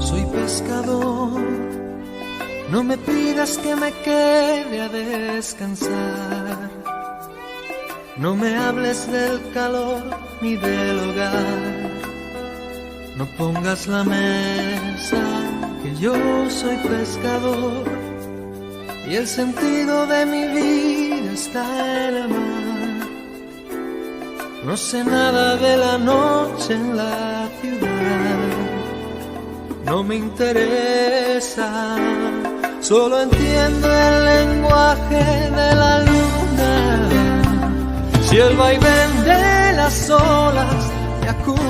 soy pescador. No me pidas que me quede a descansar. No me hables del calor ni del hogar. No pongas la mesa, que yo soy pescador. Y el sentido de mi vida está en el mar. No sé nada de la noche en la ciudad. No me interesa. Solo entiendo el lenguaje de la luna. Si el vaivén de las olas me acuna.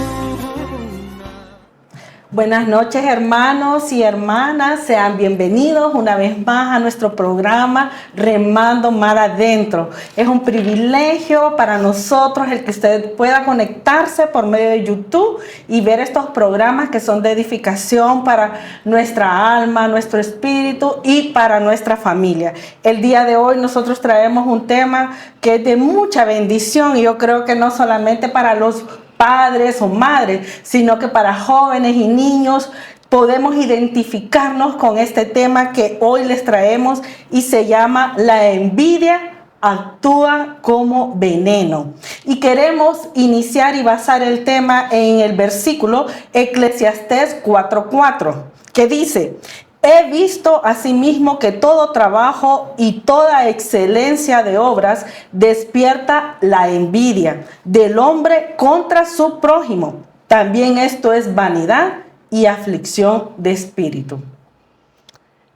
Buenas noches, hermanos y hermanas, sean bienvenidos una vez más a nuestro programa Remando Mar Adentro. Es un privilegio para nosotros el que usted pueda conectarse por medio de YouTube y ver estos programas que son de edificación para nuestra alma, nuestro espíritu y para nuestra familia. El día de hoy nosotros traemos un tema que es de mucha bendición y yo creo que no solamente para los padres o madres, sino que para jóvenes y niños podemos identificarnos con este tema que hoy les traemos y se llama La envidia actúa como veneno. Y queremos iniciar y basar el tema en el versículo Eclesiastés 4:4, que dice: he visto asimismo que todo trabajo y toda excelencia de obras despierta la envidia del hombre contra su prójimo. También esto es vanidad y aflicción de espíritu.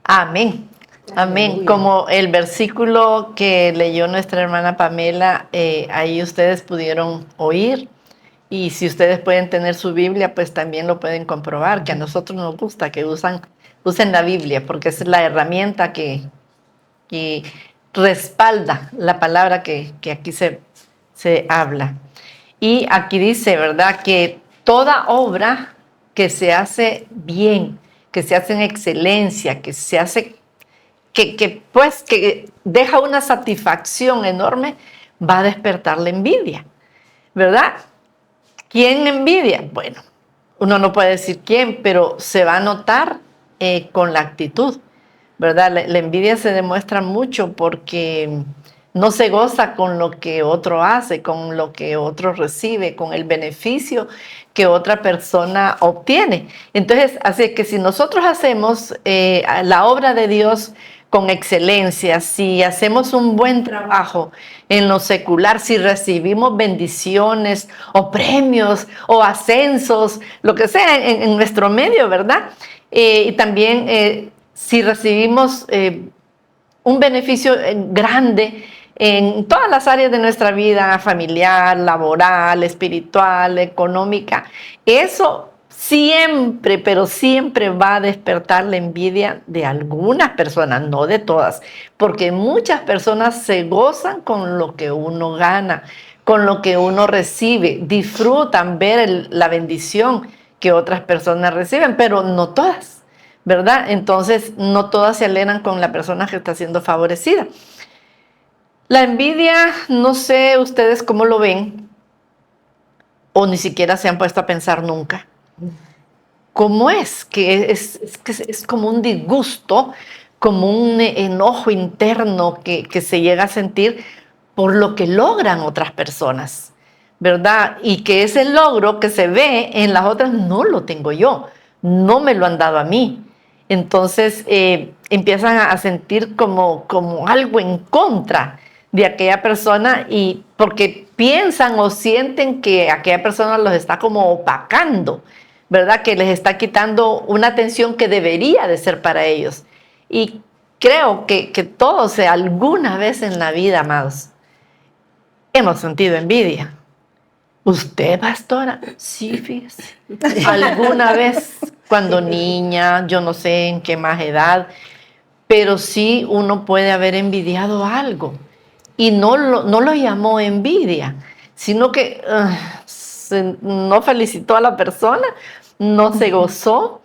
Amén. Amén. Aleluya. Como el versículo que leyó nuestra hermana Pamela, ahí ustedes pudieron oír. Y si ustedes pueden tener su Biblia, pues también lo pueden comprobar, que a nosotros nos gusta que usen la Biblia, porque es la herramienta que respalda la palabra que aquí se habla. Y aquí dice, ¿verdad?, que toda obra que se hace bien, que se hace en excelencia, que se hace, que deja una satisfacción enorme, va a despertar la envidia, ¿verdad? ¿Quién envidia? Bueno, uno no puede decir quién, pero se va a notar con la actitud, ¿verdad? La envidia se demuestra mucho porque no se goza con lo que otro hace, con lo que otro recibe, con el beneficio que otra persona obtiene. Entonces, así es que si nosotros hacemos la obra de Dios con excelencia, si hacemos un buen trabajo en lo secular, si recibimos bendiciones o premios o ascensos, lo que sea en nuestro medio, ¿verdad? Y también si recibimos un beneficio grande en todas las áreas de nuestra vida, familiar, laboral, espiritual, económica, eso siempre, pero siempre va a despertar la envidia de algunas personas, no de todas, porque muchas personas se gozan con lo que uno gana, con lo que uno recibe, disfrutan ver la bendición que otras personas reciben, pero no todas, ¿verdad? Entonces, no todas se alegran con la persona que está siendo favorecida. La envidia, no sé ustedes cómo lo ven, o ni siquiera se han puesto a pensar nunca. ¿Cómo es? Que es como un disgusto, como un enojo interno que se llega a sentir por lo que logran otras personas, ¿verdad? Y que ese logro que se ve en las otras no lo tengo yo, no me lo han dado a mí. Entonces empiezan a sentir como algo en contra de aquella persona y porque piensan o sienten que aquella persona los está como opacando, ¿verdad? Que les está quitando una atención que debería de ser para ellos. Y creo que todos alguna vez en la vida, amados, hemos sentido envidia. ¿Usted, pastora? Sí, fíjese. Alguna vez, cuando niña, yo no sé en qué más edad, pero sí uno puede haber envidiado algo. Y no lo llamó envidia, sino que no felicitó a la persona, no se gozó.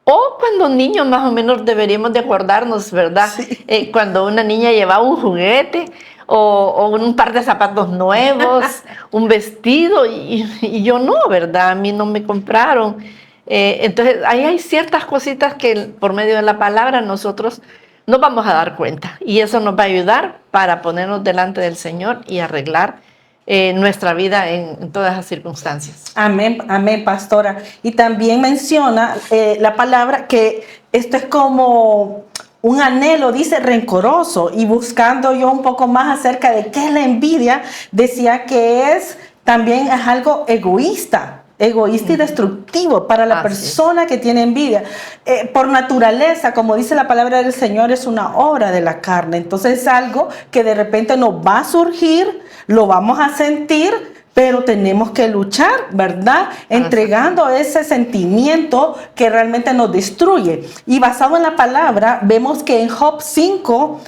O cuando niños más o menos deberíamos de acordarnos, ¿verdad? Sí. Cuando una niña llevaba un juguete o un par de zapatos nuevos, un vestido, y yo no, ¿verdad? A mí no me compraron. Entonces, ahí hay ciertas cositas que por medio de la palabra nosotros nos vamos a dar cuenta. Y eso nos va a ayudar para ponernos delante del Señor y arreglar nuestra vida en todas las circunstancias. Amén, amén, pastora. Y también menciona la palabra que esto es como un anhelo, dice, rencoroso. Y buscando yo un poco más acerca de qué es la envidia, decía que también es algo egoísta y destructivo para la persona que tiene envidia. Por naturaleza, como dice la palabra del Señor, es una obra de la carne. Entonces es algo que de repente nos va a surgir, lo vamos a sentir, pero tenemos que luchar, ¿verdad? Entregando ese sentimiento que realmente nos destruye. Y basado en la palabra, vemos que en Job 5,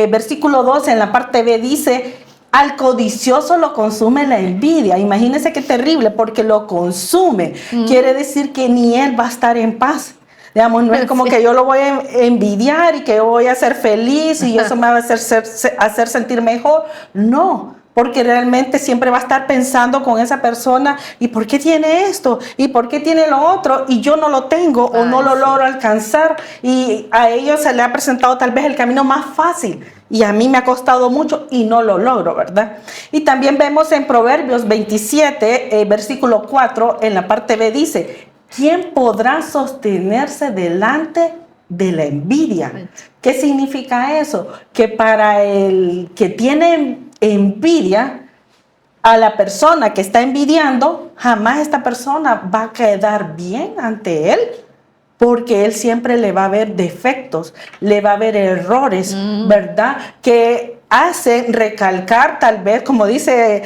versículo 12, en la parte B dice: al codicioso lo consume la envidia. Imagínense qué terrible, porque lo consume. Quiere decir que ni él va a estar en paz. Digamos, no es como que yo lo voy a envidiar y que yo voy a ser feliz y eso me va a hacer sentir mejor. No, porque realmente siempre va a estar pensando con esa persona: ¿y por qué tiene esto? ¿Y por qué tiene lo otro? Y yo no lo tengo o no lo logro alcanzar. Y a ellos se le ha presentado tal vez el camino más fácil. Y a mí me ha costado mucho y no lo logro, ¿verdad? Y también vemos en Proverbios 27, versículo 4, en la parte B dice: ¿quién podrá sostenerse delante de la envidia? ¿Qué significa eso? Que para el que tiene envidia, a la persona que está envidiando, jamás esta persona va a quedar bien ante él, porque él siempre le va a ver defectos, le va a ver errores, ¿verdad? Que hacen recalcar, tal vez, como dice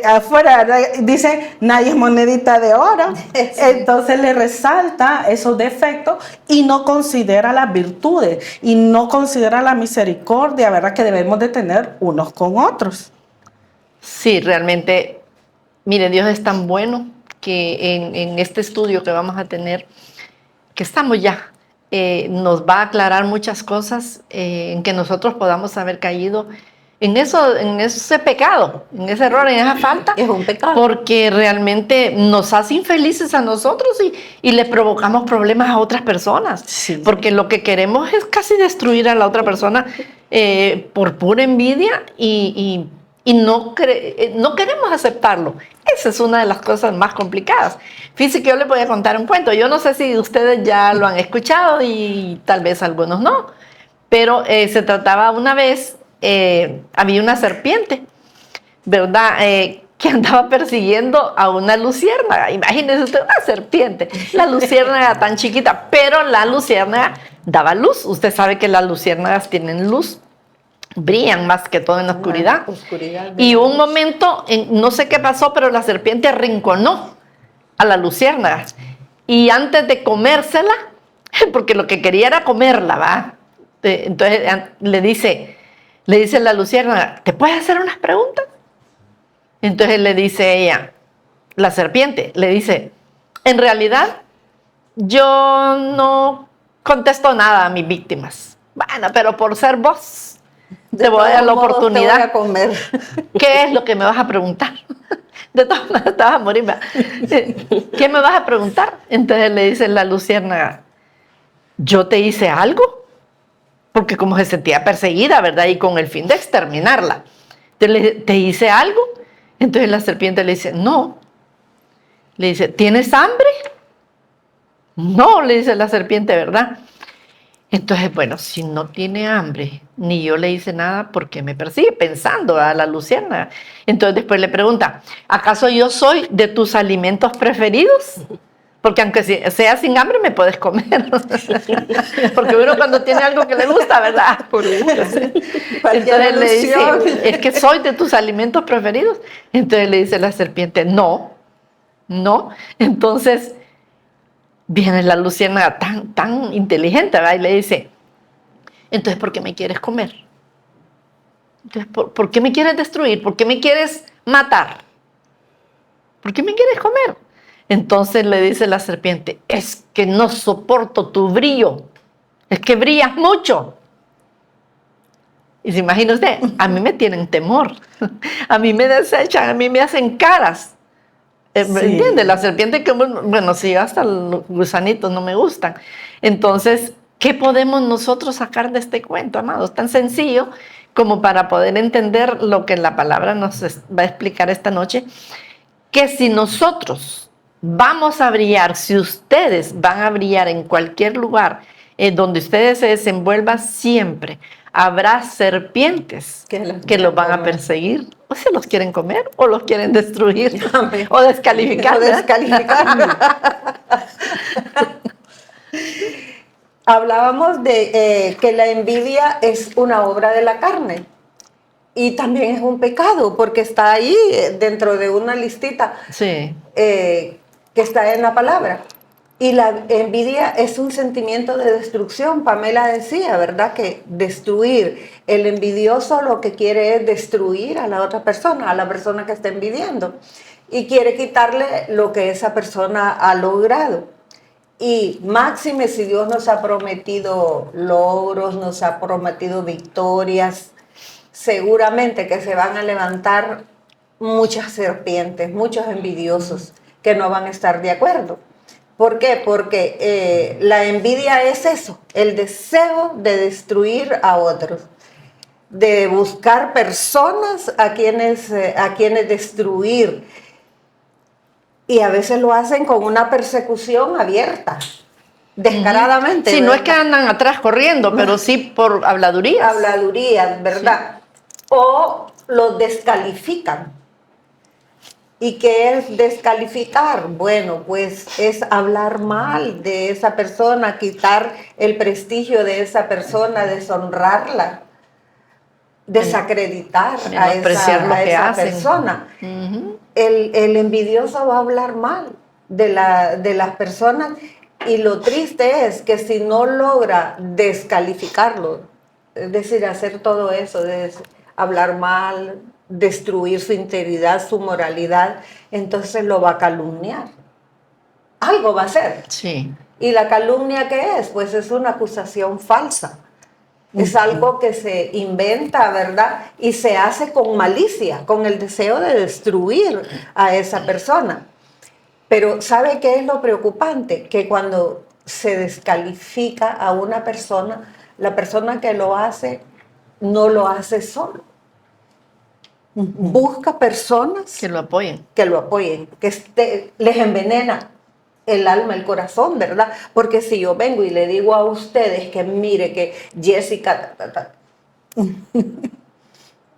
afuera, dice, nadie es monedita de oro. Sí. Entonces le resalta esos defectos y no considera las virtudes y no considera la misericordia, ¿verdad? Que debemos de tener unos con otros. Sí, realmente, mire, Dios es tan bueno que en este estudio que vamos a tener, que estamos ya, nos va a aclarar muchas cosas en que nosotros podamos haber caído en ese pecado, en ese error, en esa falta. Es un pecado. Porque realmente nos hace infelices a nosotros y le provocamos problemas a otras personas. Sí. Porque lo que queremos es casi destruir a la otra persona por pura envidia y no queremos aceptarlo. Esa es una de las cosas más complicadas. Fíjense que yo les voy a contar un cuento. Yo no sé si ustedes ya lo han escuchado y tal vez algunos no, pero se trataba una vez, había una serpiente, ¿verdad? Que andaba persiguiendo a una luciérnaga. Imagínense usted, una serpiente, la luciérnaga tan chiquita, pero la luciérnaga daba luz. Usted sabe que las luciérnagas tienen luz, brillan más que todo en la oscuridad. Y un momento, no sé qué pasó, pero la serpiente arrinconó a la luciérnaga. Y antes de comérsela, porque lo que quería era comerla, ¿va? Entonces le dice la luciérnaga: ¿te puedes hacer unas preguntas? Entonces le dice ella, la serpiente, le dice: en realidad, yo no contesto nada a mis víctimas. Bueno, pero por ser vos, te voy a dar la oportunidad. Te voy a comer. ¿Qué es lo que me vas a preguntar? De todas maneras te vas a morir. ¿Qué me vas a preguntar? Entonces le dice la luciérnaga: ¿yo te hice algo? Porque como se sentía perseguida, ¿verdad? Y con el fin de exterminarla. Entonces, ¿te hice algo? Entonces la serpiente le dice: no. Le dice: ¿tienes hambre? No, le dice la serpiente, ¿verdad? Entonces, bueno, si no tiene hambre, ni yo le hice nada, ¿por qué me persigue? Pensando a la luciérnaga. Entonces después le pregunta: ¿acaso yo soy de tus alimentos preferidos? Porque aunque sea sin hambre, me puedes comer. Porque uno cuando tiene algo que le gusta, ¿verdad? Entonces le dice: es que soy de tus alimentos preferidos. Entonces le dice la serpiente: no. Entonces viene la luciérnaga tan inteligente, ¿verdad? Y le dice: entonces, ¿por qué me quieres comer? Entonces, ¿por qué me quieres destruir? ¿Por qué me quieres matar? ¿Por qué me quieres comer? Entonces le dice la serpiente: es que no soporto tu brillo, es que brillas mucho. Y se imagina usted, a mí me tienen temor, a mí me desechan, a mí me hacen caras. Sí. ¿Entiendes? La serpiente que, bueno, sí, hasta los gusanitos no me gustan. Entonces, ¿qué podemos nosotros sacar de este cuento, amados? Tan sencillo como para poder entender lo que la palabra nos va a explicar esta noche, que si nosotros vamos a brillar, si ustedes van a brillar en cualquier lugar donde ustedes se desenvuelvan, siempre habrá serpientes que los van a perseguir, o se los quieren comer, o los quieren destruir, o descalificar. O descalificar. Hablábamos de que la envidia es una obra de la carne. Y también es un pecado, porque está ahí dentro de una listita Sí. que está en la palabra. Y la envidia es un sentimiento de destrucción. Pamela decía, ¿verdad? Que destruir. El envidioso lo que quiere es destruir a la otra persona, a la persona que está envidiando. Y quiere quitarle lo que esa persona ha logrado. Y máxime si Dios nos ha prometido logros, nos ha prometido victorias, seguramente que se van a levantar muchas serpientes, muchos envidiosos que no van a estar de acuerdo. ¿Por qué? Porque la envidia es eso, el deseo de destruir a otros, de buscar personas a quienes destruir. Y a veces lo hacen con una persecución abierta, descaradamente. Sí, ¿verdad? no es que andan atrás corriendo, pero sí por habladurías. Habladurías, ¿verdad? Sí. O los descalifican. ¿Y qué es descalificar? Bueno, pues es hablar mal de esa persona, quitar el prestigio de esa persona, deshonrarla, desacreditar a esa persona. Uh-huh. El envidioso va a hablar mal de las personas, y lo triste es que si no logra descalificarlo, es decir, hacer todo eso, de hablar mal, destruir su integridad, su moralidad, entonces lo va a calumniar. Algo va a hacer. Sí. ¿Y la calumnia qué es? Pues es una acusación falsa. Es algo que se inventa, ¿verdad? Y se hace con malicia, con el deseo de destruir a esa persona. Pero ¿sabe qué es lo preocupante? Que cuando se descalifica a una persona, la persona que lo hace no lo hace solo. Busca personas que lo apoyen, que les envenena el alma, el corazón, ¿verdad? Porque si yo vengo y le digo a ustedes que mire que Jessica,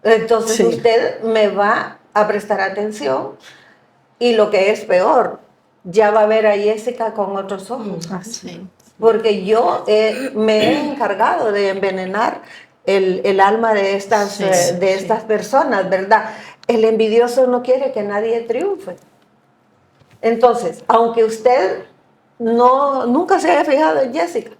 entonces sí, usted me va a prestar atención, y lo que es peor, ya va a ver a Jessica con otros ojos. Sí. Porque yo me he encargado de envenenar el alma de estas personas, ¿verdad? El envidioso no quiere que nadie triunfe. Entonces, aunque usted nunca se haya fijado en Jessica,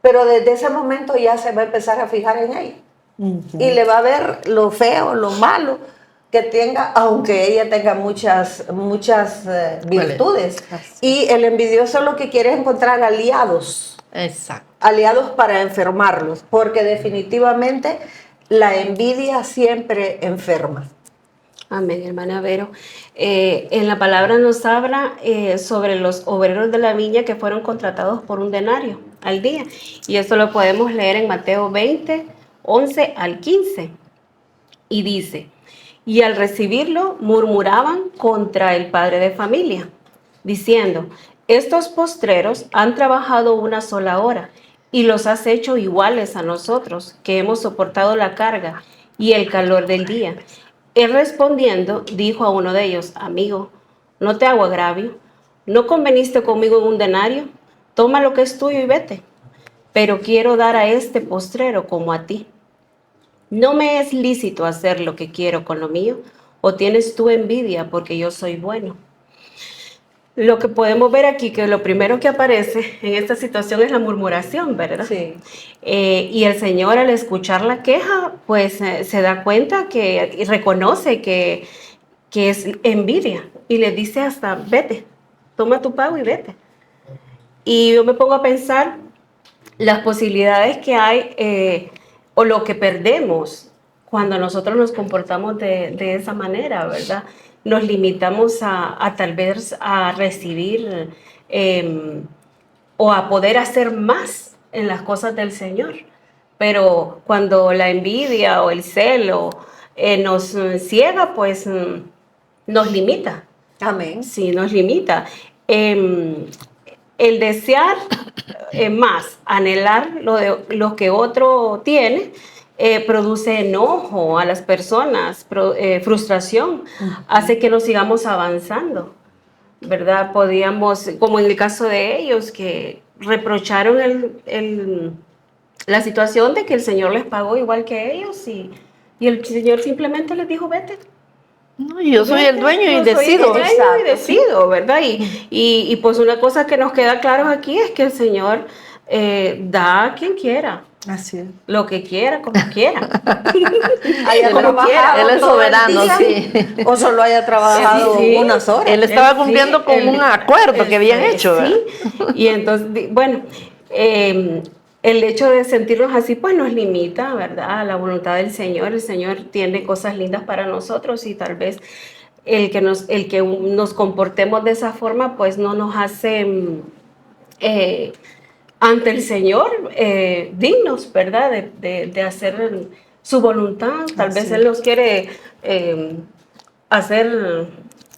pero desde ese momento ya se va a empezar a fijar en ella. Uh-huh. Y le va a ver lo feo, lo malo que tenga, aunque ella tenga muchas virtudes. Vale. Y el envidioso lo que quiere es encontrar aliados. Exacto. Aliados para enfermarlos, porque definitivamente la envidia siempre enferma. Amén, hermana Vero. En la palabra nos habla sobre los obreros de la viña que fueron contratados por un denario al día. Y esto lo podemos leer en Mateo 20, 11 al 15. Y dice: y al recibirlo murmuraban contra el padre de familia, diciendo: estos postreros han trabajado una sola hora y los has hecho iguales a nosotros, que hemos soportado la carga y el calor del día. Él respondiendo dijo a uno de ellos: amigo, no te hago agravio, ¿no conveniste conmigo en un denario? Toma lo que es tuyo y vete. Pero quiero dar a este postrero como a ti. ¿No me es lícito hacer lo que quiero con lo mío? ¿O tienes tú envidia porque yo soy bueno? Lo que podemos ver aquí, que lo primero que aparece en esta situación es la murmuración, ¿verdad? Sí. Y el Señor, al escuchar la queja, pues se da cuenta y reconoce que es envidia, y le dice hasta: vete, toma tu pago y vete. Y yo me pongo a pensar las posibilidades que hay o lo que perdemos cuando nosotros nos comportamos de esa manera, ¿verdad? nos limitamos a tal vez a recibir o a poder hacer más en las cosas del Señor. Pero cuando la envidia o el celo nos ciega, pues nos limita. Amén. Sí, nos limita. El desear más, anhelar lo que otro tiene, produce enojo a las personas, frustración, hace que no sigamos avanzando, ¿verdad? Podíamos, como en el caso de ellos, que reprocharon la situación de que el Señor les pagó igual que ellos y el Señor simplemente les dijo, vete. No, yo soy el dueño y Yo soy decido. el dueño y decido, ¿verdad? Y pues una cosa que nos queda claro aquí es que el Señor da a quien quiera. Así es. Lo que quiera, como quiera. Haya Como trabajado quiera. Él es todo el soberano, día, sí. O solo haya trabajado Sí, sí. unas horas. Él estaba cumpliendo con un acuerdo que habían hecho, ¿verdad? Sí, y entonces, bueno, el hecho de sentirnos así, pues nos limita, ¿verdad? A la voluntad del Señor. El Señor tiene cosas lindas para nosotros y tal vez el que nos comportemos de esa forma, pues no nos hace ante el Señor dignos, ¿verdad? De hacer su voluntad. Tal vez Él nos quiere hacer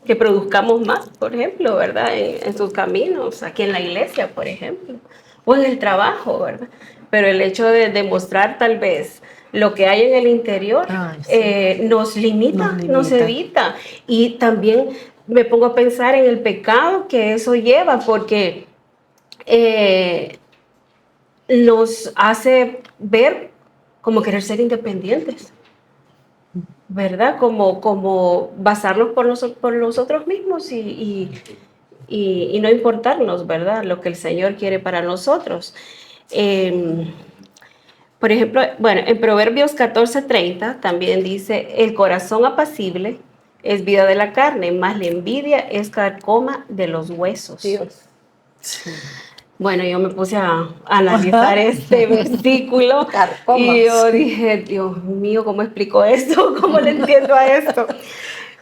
que produzcamos más, por ejemplo, ¿verdad? En sus caminos, aquí en la iglesia, por ejemplo, o en el trabajo, ¿verdad? Pero el hecho de demostrar tal vez lo que hay en el interior nos limita, nos evita. Y también me pongo a pensar en el pecado que eso lleva, porque nos hace ver como querer ser independientes, ¿verdad? Como basarnos por nosotros mismos y no importarnos, ¿verdad? Lo que el Señor quiere para nosotros. Por ejemplo, bueno, en Proverbios 14:30 también dice, el corazón apacible es vida de la carne, mas la envidia es carcoma de los huesos. Dios. Sí. Bueno, yo me puse a analizar este versículo Carcoma. y yo dije, Dios mío, ¿cómo explico esto? ¿Cómo le entiendo a esto?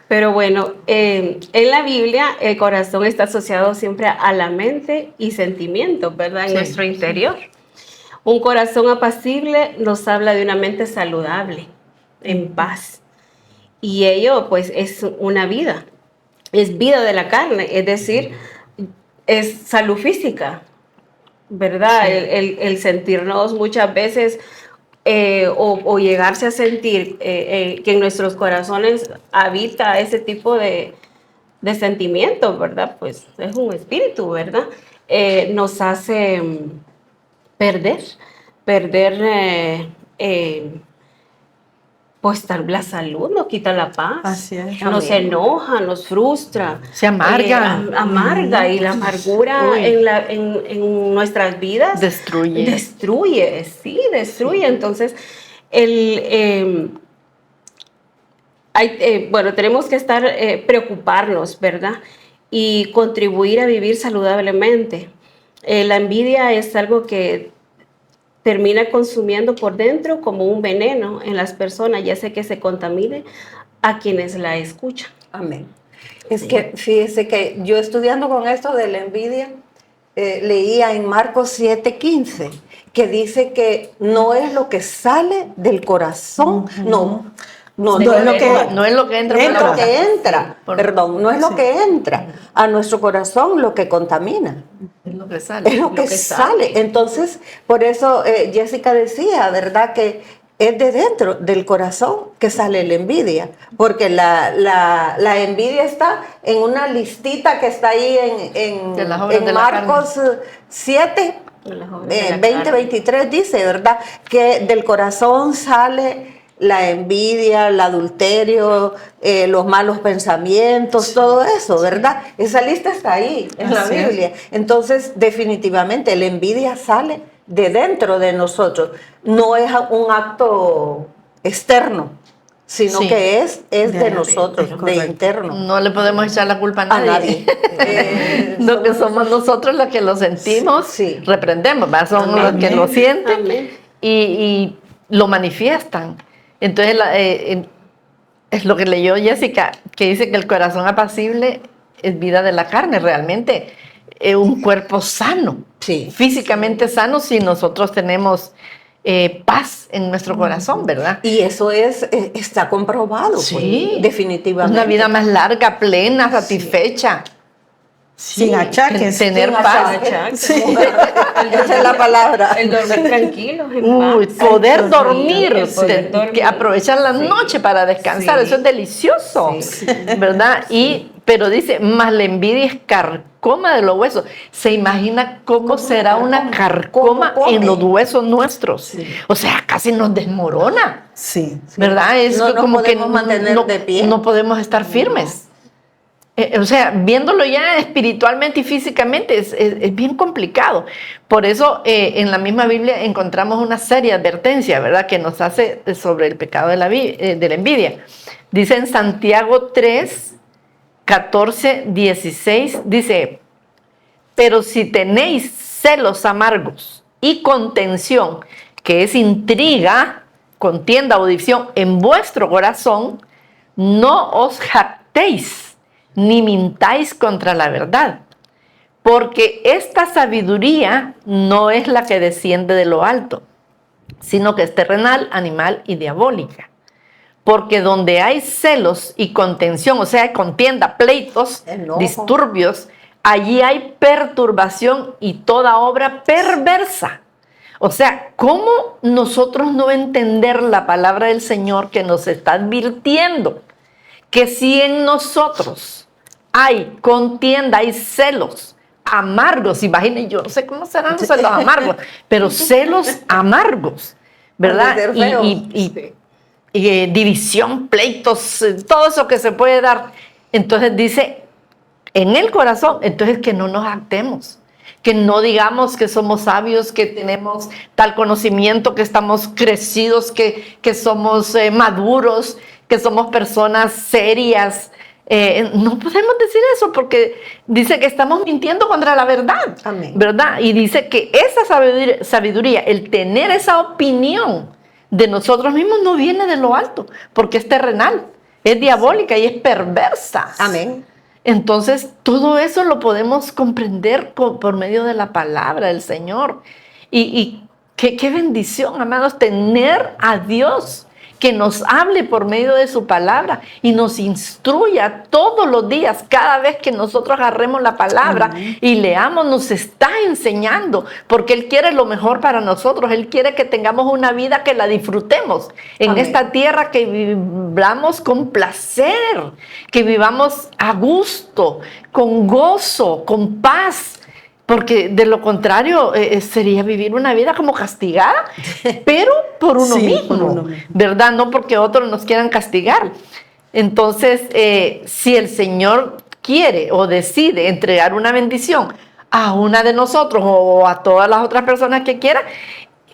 Pero bueno, en la Biblia el corazón está asociado siempre a la mente y sentimientos, ¿verdad? En nuestro interior. Un corazón apacible nos habla de una mente saludable, en paz. Y ello, pues, es una vida. Es vida de la carne, es decir, es salud física, ¿verdad? Sí. El sentirnos muchas veces o llegarse a sentir que en nuestros corazones habita ese tipo de sentimientos, ¿verdad? Pues es un espíritu, ¿verdad? Nos hace perder pues la salud, nos quita la paz. Así es. Nos enoja, nos frustra. Se amarga. Amarga, y la amargura en nuestras vidas destruye. Destruye, sí, destruye. Entonces, bueno, tenemos que estar preocuparnos, ¿verdad? Y contribuir a vivir saludablemente. La envidia es algo que termina consumiendo por dentro como un veneno en las personas, ya sea que se contamine a quienes la escuchan. Amén. Es que fíjese que yo estudiando con esto de la envidia, leía en Marcos 7:15, que dice que no es lo que sale del corazón, no es lo que entra, no es lo que entra a nuestro corazón lo que contamina. Es lo que sale. Es lo que sale. Entonces, por eso Jessica decía, ¿verdad? Que es de dentro del corazón que sale la envidia, porque la envidia está en una listita que está ahí en Marcos 7, 20-23 dice, ¿verdad? Que del corazón sale la envidia, el adulterio, los malos pensamientos, todo eso, ¿verdad? Esa lista está ahí en la Biblia. Entonces, definitivamente, la envidia sale de dentro de nosotros. No es un acto externo, sino que es de nosotros, de interno. No le podemos echar la culpa a nadie. Lo que somos nosotros los que lo sentimos, reprendemos, ¿verdad? Somos los que lo sienten y lo manifiestan. Entonces, es lo que leyó Jessica, que dice que el corazón apacible es vida de la carne, realmente. Un cuerpo sano, Sí. físicamente sano, si nosotros tenemos paz en nuestro corazón, ¿verdad? Y eso está comprobado, Sí, pues, definitivamente. una vida más larga, plena, satisfecha. Sin achaques. Tener Sin paz. achaques. Esa es la palabra. El dormir tranquilo, en Uy, paz. poder dormir, el poder dormir. que aprovechar la Sí. noche para descansar, Sí. eso es delicioso, Sí. ¿verdad? Pero dice, más la envidia es carcoma de los huesos. ¿Se imagina cómo será una carcoma ¿Cómo come? en los huesos nuestros? O sea, casi nos desmorona, Sí. ¿verdad? Es No nos como que podemos mantener de pie. no podemos estar firmes. O sea, viéndolo ya espiritualmente y físicamente es bien complicado. Por eso en la misma Biblia encontramos una seria advertencia, ¿verdad?, que nos hace sobre el pecado de la envidia. Dice en Santiago 3, 14, 16, dice, pero si tenéis celos amargos y contención, que es intriga, contienda o división en vuestro corazón, no os jactéis ni mintáis contra la verdad, porque esta sabiduría no es la que desciende de lo alto, sino que es terrenal, animal y diabólica. Porque donde hay celos y contención, o sea, contienda, pleitos, Enojo, disturbios, allí hay perturbación y toda obra perversa. O sea, ¿cómo nosotros no entender la palabra del Señor que nos está advirtiendo que si en nosotros hay contienda, hay celos amargos, imaginen, yo no sé cómo serán los celos amargos, pero celos amargos, ¿verdad? Puede ser feo. Y división, pleitos, todo eso que se puede dar. Entonces dice, en el corazón, entonces que no nos jactemos, que no digamos que somos sabios, que tenemos tal conocimiento, que estamos crecidos, que somos maduros, que somos personas serias. No podemos decir eso porque dice que estamos mintiendo contra la verdad. Amén. ¿Verdad? Y dice que esa sabiduría, el tener esa opinión de nosotros mismos no viene de lo alto, porque es terrenal, es diabólica y es perversa. Amén. Entonces, todo eso lo podemos comprender por medio de la palabra del Señor. Y qué bendición, amados, tener a Dios que nos hable por medio de su palabra y nos instruya todos los días, cada vez que nosotros agarremos la palabra y leamos, nos está enseñando, porque Él quiere lo mejor para nosotros. Él quiere que tengamos una vida que la disfrutemos en Amén. esta tierra, que vivamos con placer, que vivamos a gusto, con gozo, con paz. Porque de lo contrario sería vivir una vida como castigada, pero por uno, Sí, mismo, por uno mismo. ¿verdad? No porque otros nos quieran castigar. Entonces, si el Señor quiere o decide entregar una bendición a una de nosotros o a todas las otras personas que quiera,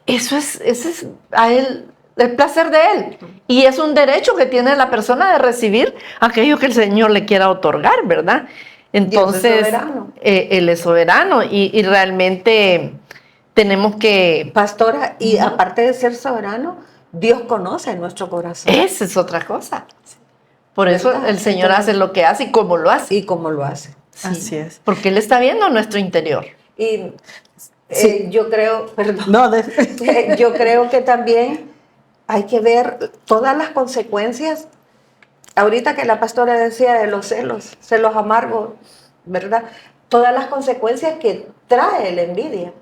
ese es a Él, el placer de Él. Y es un derecho que tiene la persona de recibir aquello que el Señor le quiera otorgar, ¿verdad? Entonces, Dios es soberano. Él es soberano y realmente tenemos que... Pastora, y aparte de ser soberano, Dios conoce nuestro corazón. Esa es otra cosa. Por eso ¿Verdad? el Señor Entonces, hace lo que hace y cómo lo hace. Y cómo lo hace. Sí, Así es. porque Él está viendo nuestro interior. Y Sí. yo creo, perdón, No, yo creo que también hay que ver todas las consecuencias. Ahorita que la pastora decía de los celos amargos, ¿verdad? Todas las consecuencias que trae la envidia.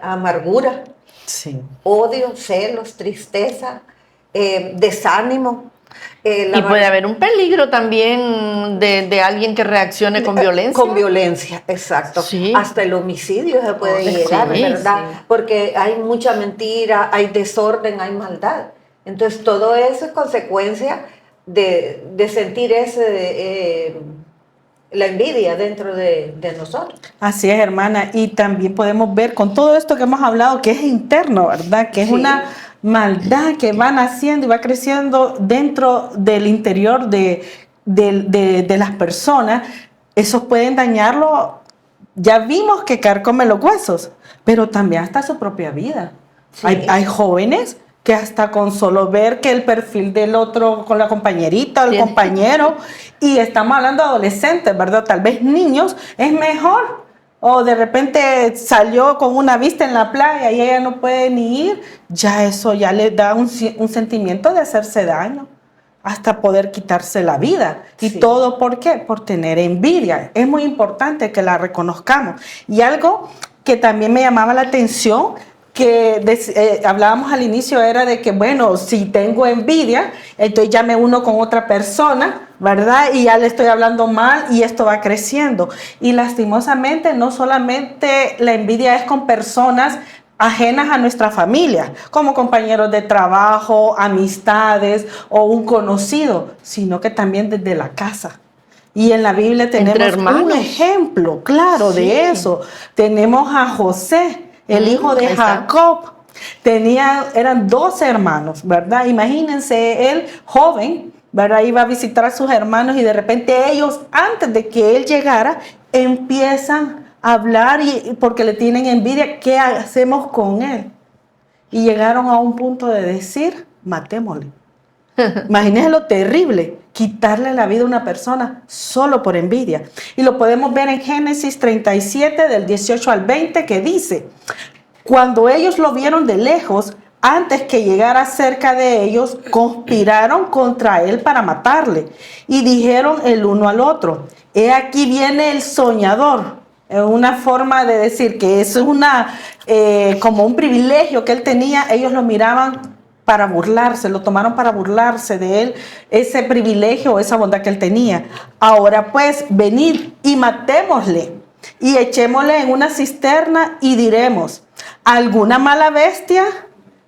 Amargura, sí. odio, celos, tristeza, desánimo. Y puede haber un peligro también de alguien que reaccione con violencia. Con violencia, exacto. Sí. Hasta el homicidio se puede Sí, llegar, ¿verdad? sí. Porque hay mucha mentira, hay desorden, hay maldad. Entonces, todo eso es consecuencia de sentir la envidia dentro de nosotros. Así es, hermana. Y también podemos ver con todo esto que hemos hablado que es interno, ¿verdad? Que es Sí. una maldad que va naciendo y va creciendo dentro del interior de las personas. Esos pueden dañarlo. Ya vimos que carcome los huesos, pero también hasta su propia vida. Sí. Hay jóvenes que hasta con solo ver que el perfil del otro con la compañerita o el Bien. compañero, y estamos hablando de adolescentes, ¿verdad? Tal vez niños, es mejor. O de repente salió con una vista en la playa y ella no puede ni ir, ya eso ya le da un sentimiento de hacerse daño, hasta poder quitarse la vida. ¿Y Sí. todo por qué? Por tener envidia. Es muy importante que la reconozcamos. Y algo que también me llamaba la atención, que hablábamos al inicio, era de que, bueno, si tengo envidia, entonces ya me uno con otra persona, ¿verdad? Y ya le estoy hablando mal y esto va creciendo. Y lastimosamente no solamente la envidia es con personas ajenas a nuestra familia, como compañeros de trabajo, amistades o un conocido, sino que también desde la casa. Y en la Biblia tenemos un hermanos. ejemplo claro Sí. de eso. Tenemos a José, el hijo de ahí está. Jacob. Eran 12 hermanos, ¿verdad? Imagínense, él joven, ¿verdad? Iba a visitar a sus hermanos y de repente ellos, antes de que él llegara, empiezan a hablar porque le tienen envidia. ¿Qué hacemos con él? Y llegaron a un punto de decir, matémosle. Imagínense lo terrible, quitarle la vida a una persona solo por envidia. Y lo podemos ver en Génesis 37, del 18 al 20, que dice: cuando ellos lo vieron de lejos, antes que llegara cerca de ellos, conspiraron contra él para matarle. Y dijeron el uno al otro: he aquí viene el soñador. Una forma de decir que eso es como un privilegio que él tenía. Ellos lo miraban para burlarse, lo tomaron para burlarse de él, ese privilegio, esa bondad que él tenía. Ahora pues, venid y matémosle y echémosle en una cisterna y diremos: alguna mala bestia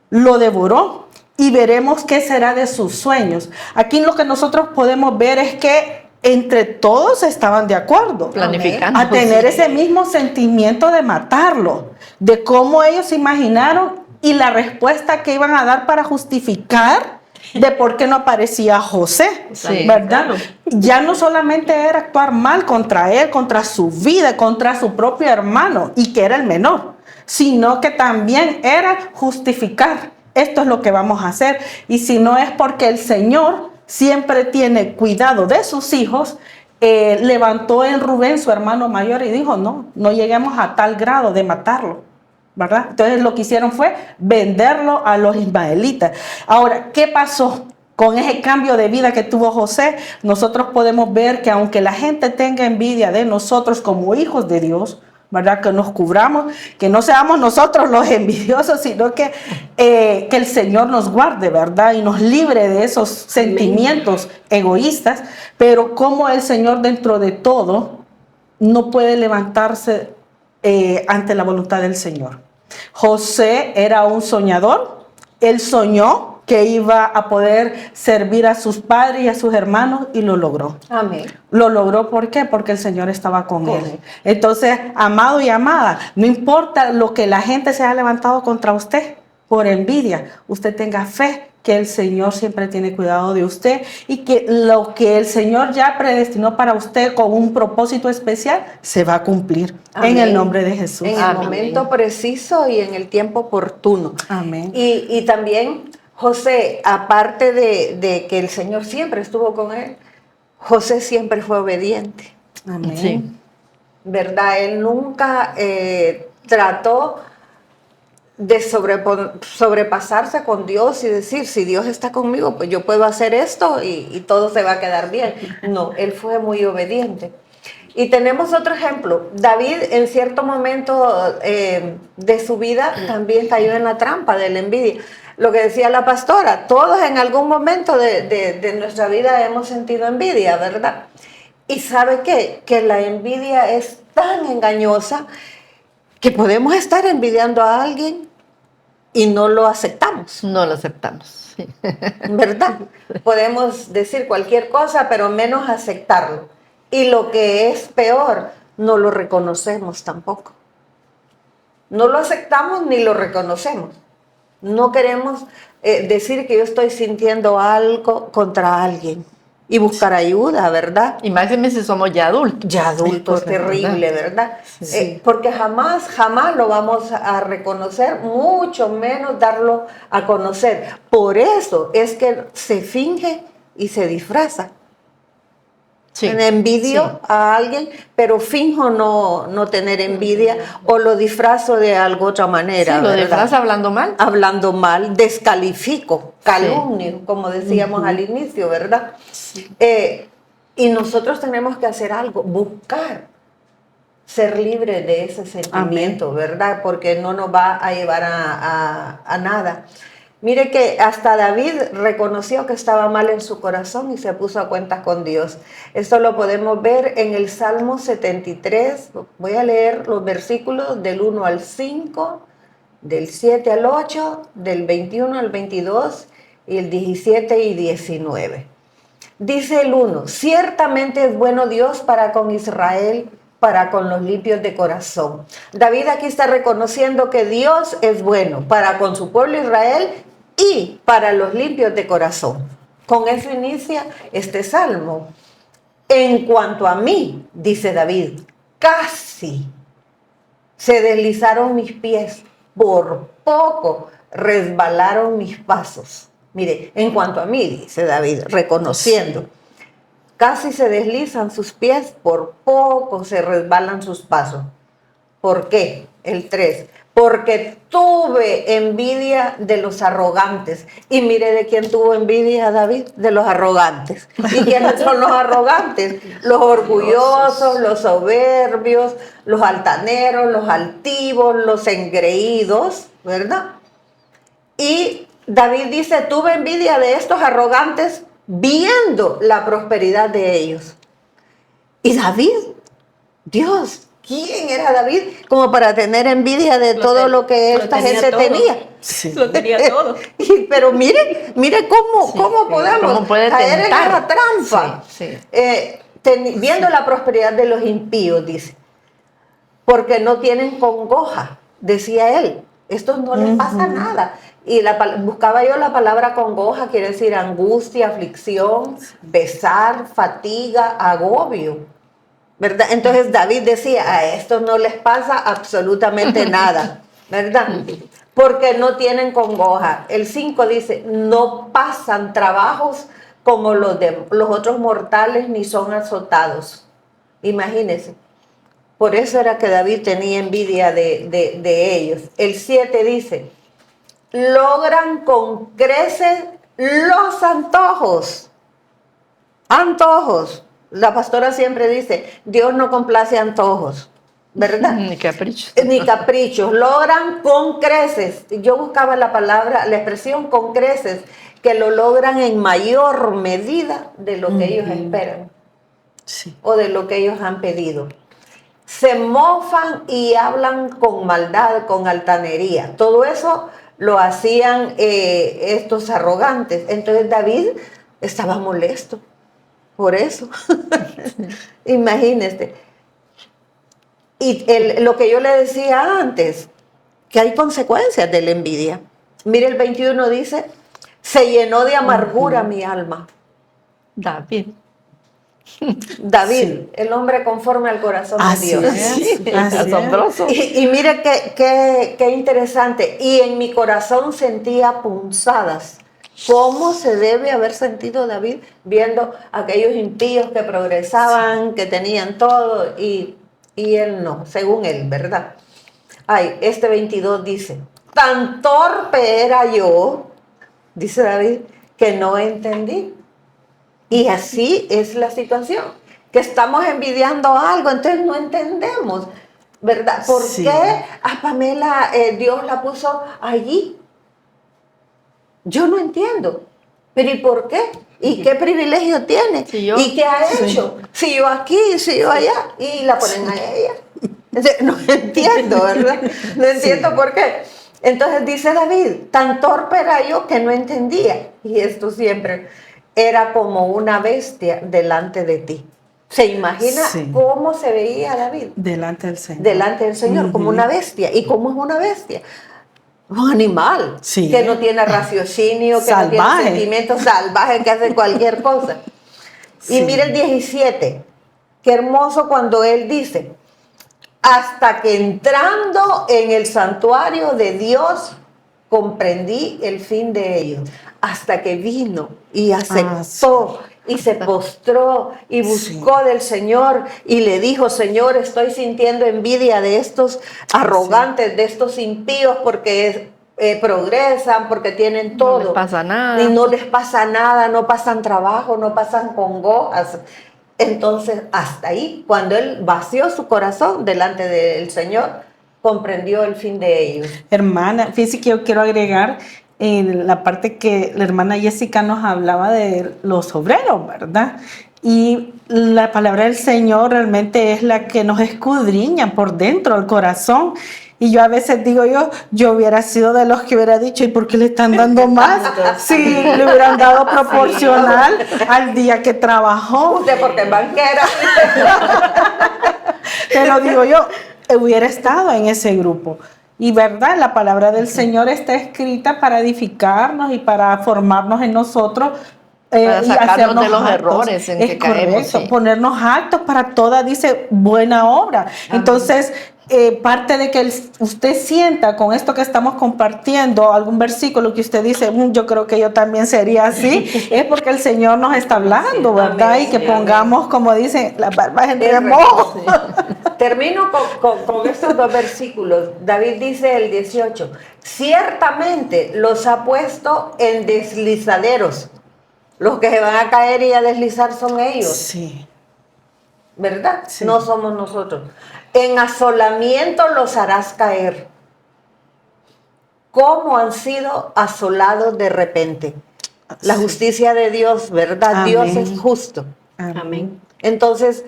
lo devoró y veremos qué será de sus sueños. Aquí lo que nosotros podemos ver es que entre todos estaban de acuerdo Planificando. a tener ese mismo sentimiento de matarlo, de cómo ellos imaginaron y la respuesta que iban a dar para justificar de por qué no aparecía José, Sí, ¿verdad? claro. Ya no solamente era actuar mal contra él, contra su vida, contra su propio hermano, y que era el menor, sino que también era justificar: esto es lo que vamos a hacer. Y si no es porque el Señor siempre tiene cuidado de sus hijos, levantó en Rubén, su hermano mayor, y dijo: no lleguemos a tal grado de matarlo, ¿verdad? Entonces lo que hicieron fue venderlo a los ismaelitas. Ahora, ¿qué pasó con ese cambio de vida que tuvo José? Nosotros podemos ver que aunque la gente tenga envidia de nosotros como hijos de Dios, ¿verdad? Que nos cubramos, que no seamos nosotros los envidiosos, sino que el Señor nos guarde, ¿verdad? Y nos libre de esos sentimientos egoístas. Pero como el Señor, dentro de todo, no puede levantarse ante la voluntad del Señor. José era un soñador. Él soñó que iba a poder servir a sus padres y a sus hermanos, y lo logró. Amén. Lo logró, ¿por qué? Porque el Señor estaba con él. él. Entonces, amado y amada, no importa lo que la gente se haya levantado contra usted por envidia, usted tenga fe que el Señor siempre tiene cuidado de usted, y que lo que el Señor ya predestinó para usted con un propósito especial se va a cumplir. Amén. En el nombre de Jesús. En el Amén. momento preciso y en el tiempo oportuno. Amén. Y también José, aparte de que el Señor siempre estuvo con él, José siempre fue obediente, Amén. Sí. ¿verdad? Él nunca trató de sobrepasarse con Dios y decir: si Dios está conmigo, pues yo puedo hacer esto y todo se va a quedar bien. No, él fue muy obediente. Y tenemos otro ejemplo. David, en cierto momento de su vida, también cayó en la trampa de la envidia. Lo que decía la pastora, todos en algún momento de nuestra vida hemos sentido envidia, ¿verdad? Y ¿sabe qué? Que la envidia es tan engañosa que podemos estar envidiando a alguien y no lo aceptamos, No lo aceptamos. Sí. ¿verdad? Podemos decir cualquier cosa, pero menos aceptarlo. Y lo que es peor, no lo reconocemos tampoco. No lo aceptamos ni lo reconocemos. No queremos decir que yo estoy sintiendo algo contra alguien. y buscar ayuda, ¿verdad? Y máxime si somos ya adultos. Ya adultos, Correcto, terrible, ¿verdad? Sí. Porque jamás lo vamos a reconocer, mucho menos darlo a conocer. Por eso es que se finge y se disfraza. Sí, Envidio sí. a alguien, pero finjo no tener envidia o lo disfrazo de alguna otra manera. Sí, lo ¿verdad? disfraza hablando mal. Hablando mal, descalifico, calumnio, como decíamos al inicio, ¿verdad? Y nosotros tenemos que hacer algo, buscar ser libre de ese sentimiento, ¿verdad? Porque no nos va a llevar a nada. Mire que hasta David reconoció que estaba mal en su corazón y se puso a cuentas con Dios. Esto lo podemos ver en el Salmo 73. Voy a leer los versículos del 1 al 5, del 7 al 8, del 21 al 22 y el 17 y 19. Dice el 1, ciertamente es bueno Dios para con Israel, para con los limpios de corazón. David aquí está reconociendo que Dios es bueno para con su pueblo Israel y para los limpios de corazón. Con eso inicia este salmo. En cuanto a mí, dice David, casi se deslizaron mis pies, por poco resbalaron mis pasos. Mire, en cuanto a mí, dice David, reconociendo, casi se deslizan sus pies, por poco se resbalan sus pasos. ¿Por qué? El 3. Porque tuve envidia de los arrogantes. Y mire de quién tuvo envidia David, de los arrogantes. ¿Y quiénes son los arrogantes? Los orgullosos, los soberbios, los altaneros, los altivos, los engreídos, ¿verdad? Y David dice, tuve envidia de estos arrogantes viendo la prosperidad de ellos. Y David, Dios, ¿quién era David como para tener envidia de todo lo que esta gente tenía? Sí. Lo tenía todo. Pero mire cómo podemos puede caer en tentar. esa trampa. Sí, Viendo la prosperidad de los impíos, dice, porque no tienen congoja, decía él. Estos no les pasa nada. Y buscaba yo la palabra congoja, quiere decir angustia, aflicción, pesar, fatiga, agobio, ¿verdad? Entonces David decía, a estos no les pasa absolutamente nada, ¿verdad? Porque no tienen congoja. El 5 dice, no pasan trabajos como los de los otros mortales, ni son azotados. Imagínense. Por eso era que David tenía envidia de ellos. El 7 dice, logran con creces los antojos. Antojos. La pastora siempre dice, Dios no complace antojos, ¿verdad? Ni caprichos. Ni caprichos. Logran con creces. Yo buscaba la palabra, la expresión con creces, que lo logran en mayor medida de lo que ellos esperan. Sí. O de lo que ellos han pedido. Se mofan y hablan con maldad, con altanería. Todo eso lo hacían estos arrogantes. Entonces David estaba molesto por eso. Imagínese. Y lo que yo le decía antes, que hay consecuencias de la envidia. Mire, el 21 dice, se llenó de amargura mi alma. David. David, el hombre conforme al corazón de Dios. Así es. Asombroso. Y mire qué interesante. Y en mi corazón sentía punzadas. ¿Cómo se debe haber sentido David viendo aquellos impíos que progresaban, que tenían todo y él no, según él, ¿verdad? Ay, este 22 dice, tan torpe era yo, dice David, que no entendí. Y así es la situación, que estamos envidiando algo, entonces no entendemos, ¿verdad? ¿Por qué a Pamela Dios la puso allí? Yo no entiendo. ¿Pero y por qué? ¿Y qué privilegio tiene? Sí, yo. ¿Y qué ha hecho? Si yo aquí, si yo allá, y la ponen a ella. Entonces, no entiendo, ¿verdad? No entiendo por qué. Entonces dice David, tan torpe era yo que no entendía. Y esto siempre era como una bestia delante de ti. ¿Se imagina cómo se veía David? Delante del Señor. Delante del Señor, como una bestia. ¿Y cómo es una bestia? Un animal que no tiene raciocinio, que salvaje. No tiene sentimientos, salvaje, que hace cualquier cosa. Y mire el 17, qué hermoso cuando él dice, hasta que entrando en el santuario de Dios, comprendí el fin de ellos. Hasta que vino y aceptó y se postró y buscó del Señor y le dijo, Señor, estoy sintiendo envidia de estos arrogantes, de estos impíos, porque progresan, porque tienen todo. No les pasa nada. Y no les pasa nada, no pasan trabajo, no pasan congojas. Entonces, hasta ahí, cuando él vació su corazón delante del Señor, comprendió el fin de ellos. Hermana, fíjese que yo quiero agregar en la parte que la hermana Jessica nos hablaba de los obreros, ¿verdad? Y la palabra del Señor realmente es la que nos escudriña por dentro, el corazón. Y yo a veces digo yo hubiera sido de los que hubiera dicho, ¿y por qué le están dando más? Si le hubieran dado proporcional al día que trabajó. Usted porque es banquera. Pero digo yo, hubiera estado en ese grupo. Y verdad, la palabra del Señor está escrita para edificarnos y para formarnos en nosotros. Para Y sacarnos hacernos de los aptos. errores en Es que caemos, correcto, sí. ponernos aptos para toda, dice, buena obra. Entonces, parte de que usted sienta con esto que estamos compartiendo, algún versículo que usted dice, yo creo que yo también sería así, es porque el Señor nos está hablando, Sí, ¿verdad? amén, Y que sí, pongamos, como dicen, las barbas en remojo. Termino con estos dos versículos. David dice el 18, ciertamente los ha puesto en deslizaderos. Los que se van a caer y a deslizar son ellos, Sí. ¿verdad? Sí. No somos nosotros. En asolamiento los harás caer. ¿Cómo han sido asolados de repente? La Sí. justicia de Dios, ¿verdad? Amén. Dios es justo. Amén. Entonces,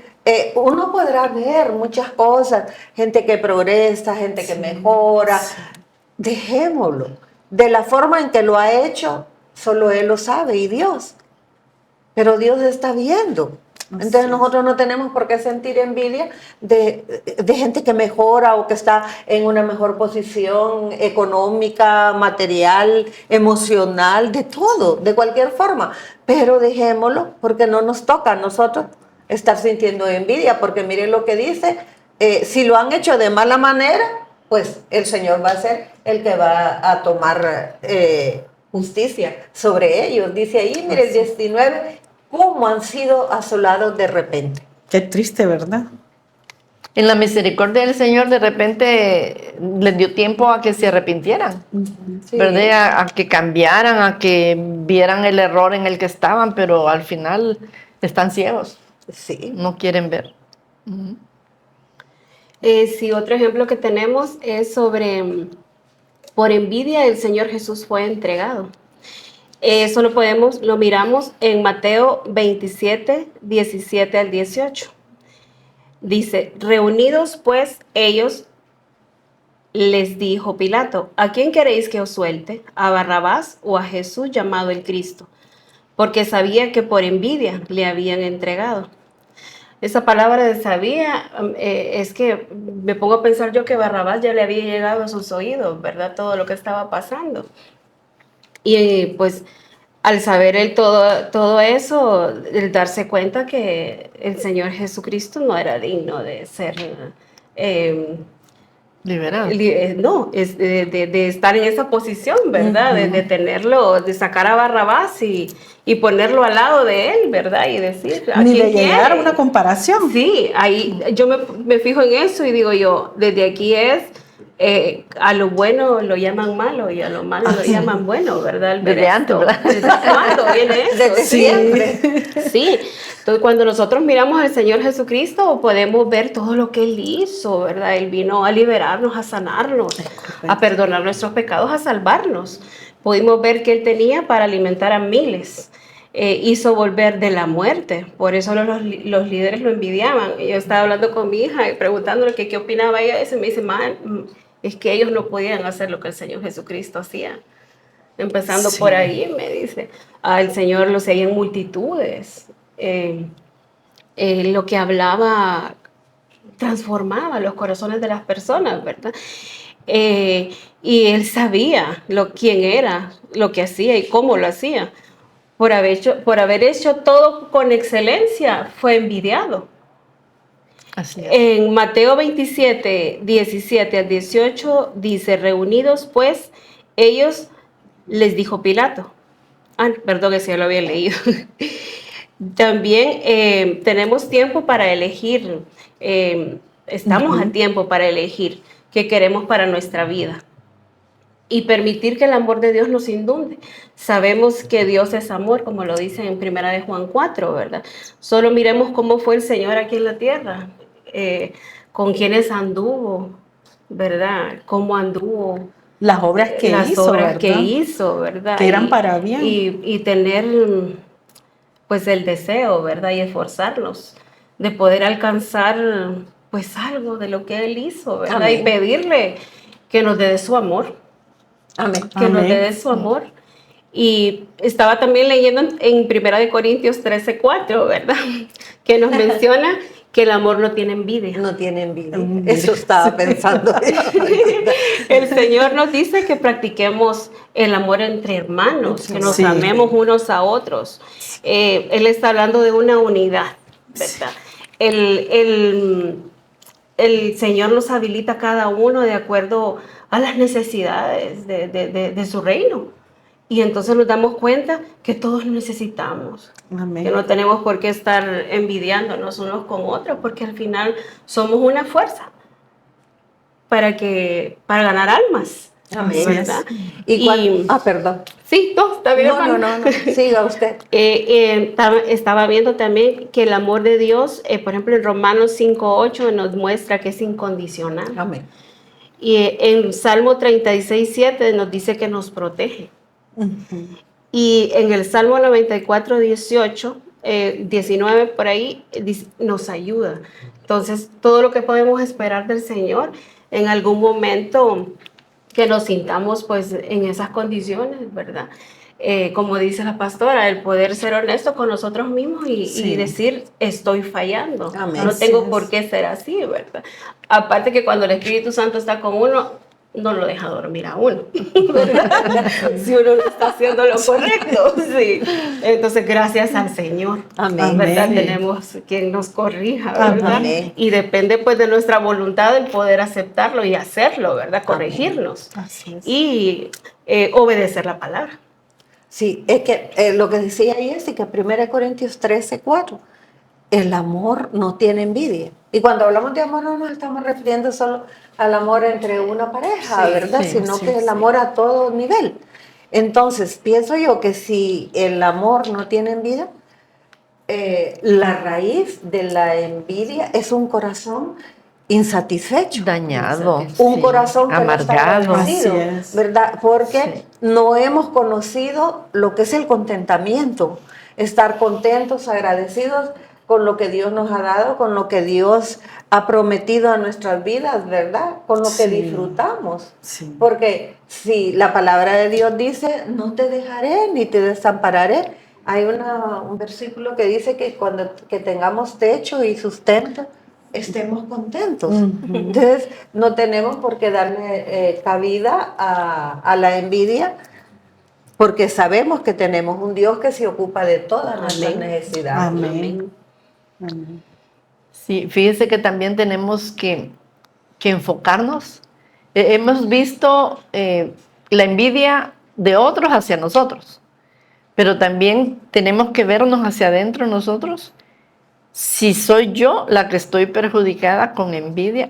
uno podrá ver muchas cosas, gente que progresa, gente que mejora. Dejémoslo. De la forma en que lo ha hecho, solo Él lo sabe y Dios. Pero Dios está viendo. Entonces nosotros no tenemos por qué sentir envidia de gente que mejora o que está en una mejor posición económica, material, emocional, de todo, de cualquier forma. Pero dejémoslo porque no nos toca a nosotros estar sintiendo envidia, porque miren lo que dice, si lo han hecho de mala manera, pues el Señor va a ser el que va a tomar justicia sobre ellos. Dice ahí, mire el 19, cómo han sido asolados de repente. Qué triste, ¿verdad? En la misericordia del Señor de repente les dio tiempo a que se arrepintieran, Sí. ¿verdad? A que cambiaran, a que vieran el error en el que estaban, pero al final están ciegos, Sí. no quieren ver. Sí, otro ejemplo que tenemos es sobre, por envidia el Señor Jesús fue entregado. Eso lo miramos en Mateo 27, 17 al 18. Dice, reunidos pues ellos, les dijo Pilato, ¿a quién queréis que os suelte? ¿A Barrabás o a Jesús llamado el Cristo? Porque sabía que por envidia le habían entregado. Esa palabra de sabía, es que me pongo a pensar yo que Barrabás ya le había llegado a sus oídos, ¿verdad? Todo lo que estaba pasando. Y pues al saber él todo eso, el darse cuenta que el Señor Jesucristo no era digno de ser... Liberado. No, es de estar en esa posición, ¿verdad? De tenerlo, de sacar a Barrabás y ponerlo al lado de él, ¿verdad? Y decir, ¿a Ni quién de llegar a quiere? una comparación. Sí, ahí yo me fijo en eso y digo yo, desde aquí es, a lo bueno lo llaman malo y a lo malo lo llaman bueno, ¿verdad? Al ver Desde antes, esto. ¿verdad? ¿Desde cuándo viene eso? Desde siempre. Sí, entonces cuando nosotros miramos al Señor Jesucristo podemos ver todo lo que Él hizo, ¿verdad? Él vino a liberarnos, a sanarnos, a perdonar nuestros pecados, a salvarnos. Pudimos ver que Él tenía para alimentar a miles. Hizo volver de la muerte, por eso los líderes lo envidiaban. Yo estaba hablando con mi hija y preguntándole que qué opinaba ella de eso, y me dice, es que ellos no podían hacer lo que el Señor Jesucristo hacía. Empezando por ahí, me dice, el Señor lo hacía en multitudes. Lo que hablaba transformaba los corazones de las personas, ¿verdad? Y Él sabía quién era, lo que hacía y cómo lo hacía. por haber hecho todo con excelencia, fue envidiado. Así es. En Mateo 27, 17 al 18 dice, reunidos pues, ellos les dijo Pilato. Perdón, ese ya lo había leído. También tenemos tiempo para elegir, estamos a tiempo para elegir qué queremos para nuestra vida y permitir que el amor de Dios nos inunde. Sabemos que Dios es amor, como lo dice en 1 de Juan 4, ¿verdad? Solo miremos cómo fue el Señor aquí en la tierra, con quienes anduvo, ¿verdad? Cómo anduvo. Las obras que hizo, ¿verdad? Que eran para bien. Y tener, pues, el deseo, ¿verdad? Y esforzarnos de poder alcanzar, pues, algo de lo que Él hizo, ¿verdad? Amén. Y pedirle que nos dé de su amor. Amén. Que nos dé de su amor. Y estaba también leyendo en 1 de Corintios 13:4, ¿verdad? Que nos menciona que el amor no tiene envidia. No tiene envidia. Eso estaba pensando. El Señor nos dice que practiquemos el amor entre hermanos, que nos amemos unos a otros. Él está hablando de una unidad, ¿verdad? El Señor nos habilita a cada uno de acuerdo a las necesidades de su reino. Y entonces nos damos cuenta que todos necesitamos. Amén. Que no tenemos por qué estar envidiándonos unos con otros, porque al final somos una fuerza para ganar almas. Amén. ¿Verdad? Perdón. Sí, no, está bien, hermano. No. Siga usted. Estaba viendo también que el amor de Dios, por ejemplo, en Romanos 5:8 nos muestra que es incondicional. Amén. Y en Salmo 36:7 nos dice que nos protege. Y en el Salmo 94:18, 19 por ahí, nos ayuda. Entonces, todo lo que podemos esperar del Señor, en algún momento que nos sintamos pues en esas condiciones, ¿verdad? Como dice la pastora, el poder ser honesto con nosotros mismos y decir, estoy fallando. Amén. No tengo por qué ser así, ¿verdad? Aparte que cuando el Espíritu Santo está con uno, no lo deja dormir a uno, ¿verdad? Si uno no está haciendo lo correcto, sí. Entonces, gracias al Señor, Amén. ¿verdad? Amén. Tenemos quien nos corrija, ¿verdad? Amén. Y depende pues de nuestra voluntad el poder aceptarlo y hacerlo, ¿verdad? Corregirnos. Así es. Y obedecer la palabra. Sí, es que lo que decía Jessica, 1 Corintios 13:4, el amor no tiene envidia. Y cuando hablamos de amor no nos estamos refiriendo solo al amor entre una pareja, ¿verdad? Sino que el amor a todo nivel. Entonces, pienso yo que si el amor no tiene envidia, la raíz de la envidia es un corazón insatisfecho. Dañado. Un sí, corazón que amargado. no está agradecido, Así es. ¿verdad? Porque Sí. no hemos conocido lo que es el contentamiento, estar contentos, agradecidos con lo que Dios nos ha dado, con lo que Dios ha prometido a nuestras vidas, ¿verdad? Con lo que disfrutamos. Sí. Porque si la palabra de Dios dice, no te dejaré ni te desampararé, hay un versículo que dice que cuando que tengamos techo y sustento, estemos contentos. Entonces, no tenemos por qué darle cabida a la envidia, porque sabemos que tenemos un Dios que se ocupa de todas nuestras necesidades. Amén. Amén. Sí, fíjese que también tenemos que enfocarnos. Hemos visto la envidia de otros hacia nosotros, pero también tenemos que vernos hacia adentro nosotros. Si soy yo la que estoy perjudicada con envidia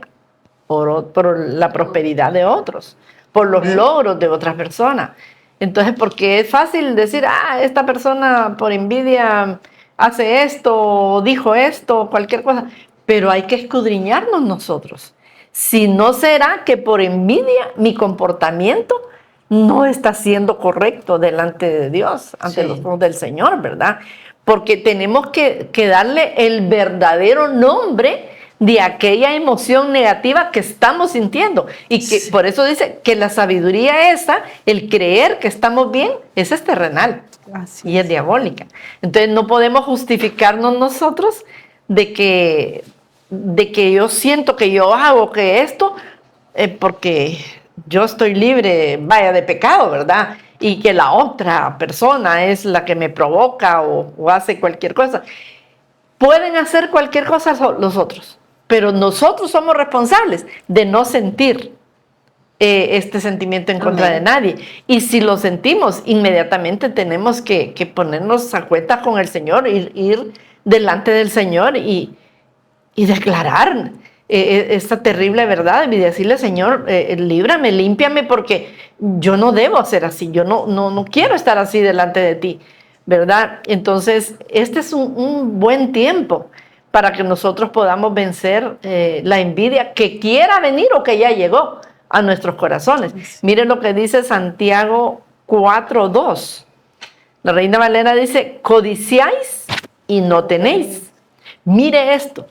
por la prosperidad de otros, por los logros de otras personas. Entonces, porque es fácil decir, esta persona por envidia hace esto, dijo esto, cualquier cosa, pero hay que escudriñarnos nosotros. Si no será que por envidia mi comportamiento no está siendo correcto delante de Dios, ante los ojos del Señor, ¿verdad? Porque tenemos que darle el verdadero nombre de aquella emoción negativa que estamos sintiendo. Y que por eso dice que la sabiduría esa, el creer que estamos bien, esa es terrenal. Así Y es diabólica. Entonces no podemos justificarnos nosotros de que yo siento que yo hago que esto porque yo estoy libre, vaya, de pecado, ¿verdad? y que la otra persona es la que me provoca o hace cualquier cosa. Pueden hacer cualquier cosa los otros, pero nosotros somos responsables de no sentir este sentimiento en contra de nadie. Y si lo sentimos, inmediatamente tenemos que ponernos a cuenta con el Señor, ir delante del Señor y declarar esta terrible verdad y decirle, Señor, líbrame, límpiame, porque yo no debo ser así, yo no quiero estar así delante de ti, ¿verdad? Entonces, este es un buen tiempo para que nosotros podamos vencer la envidia que quiera venir o que ya llegó a nuestros corazones. Miren lo que dice Santiago 4:2. La Reina Valera dice, codiciáis y no tenéis. Mire esto,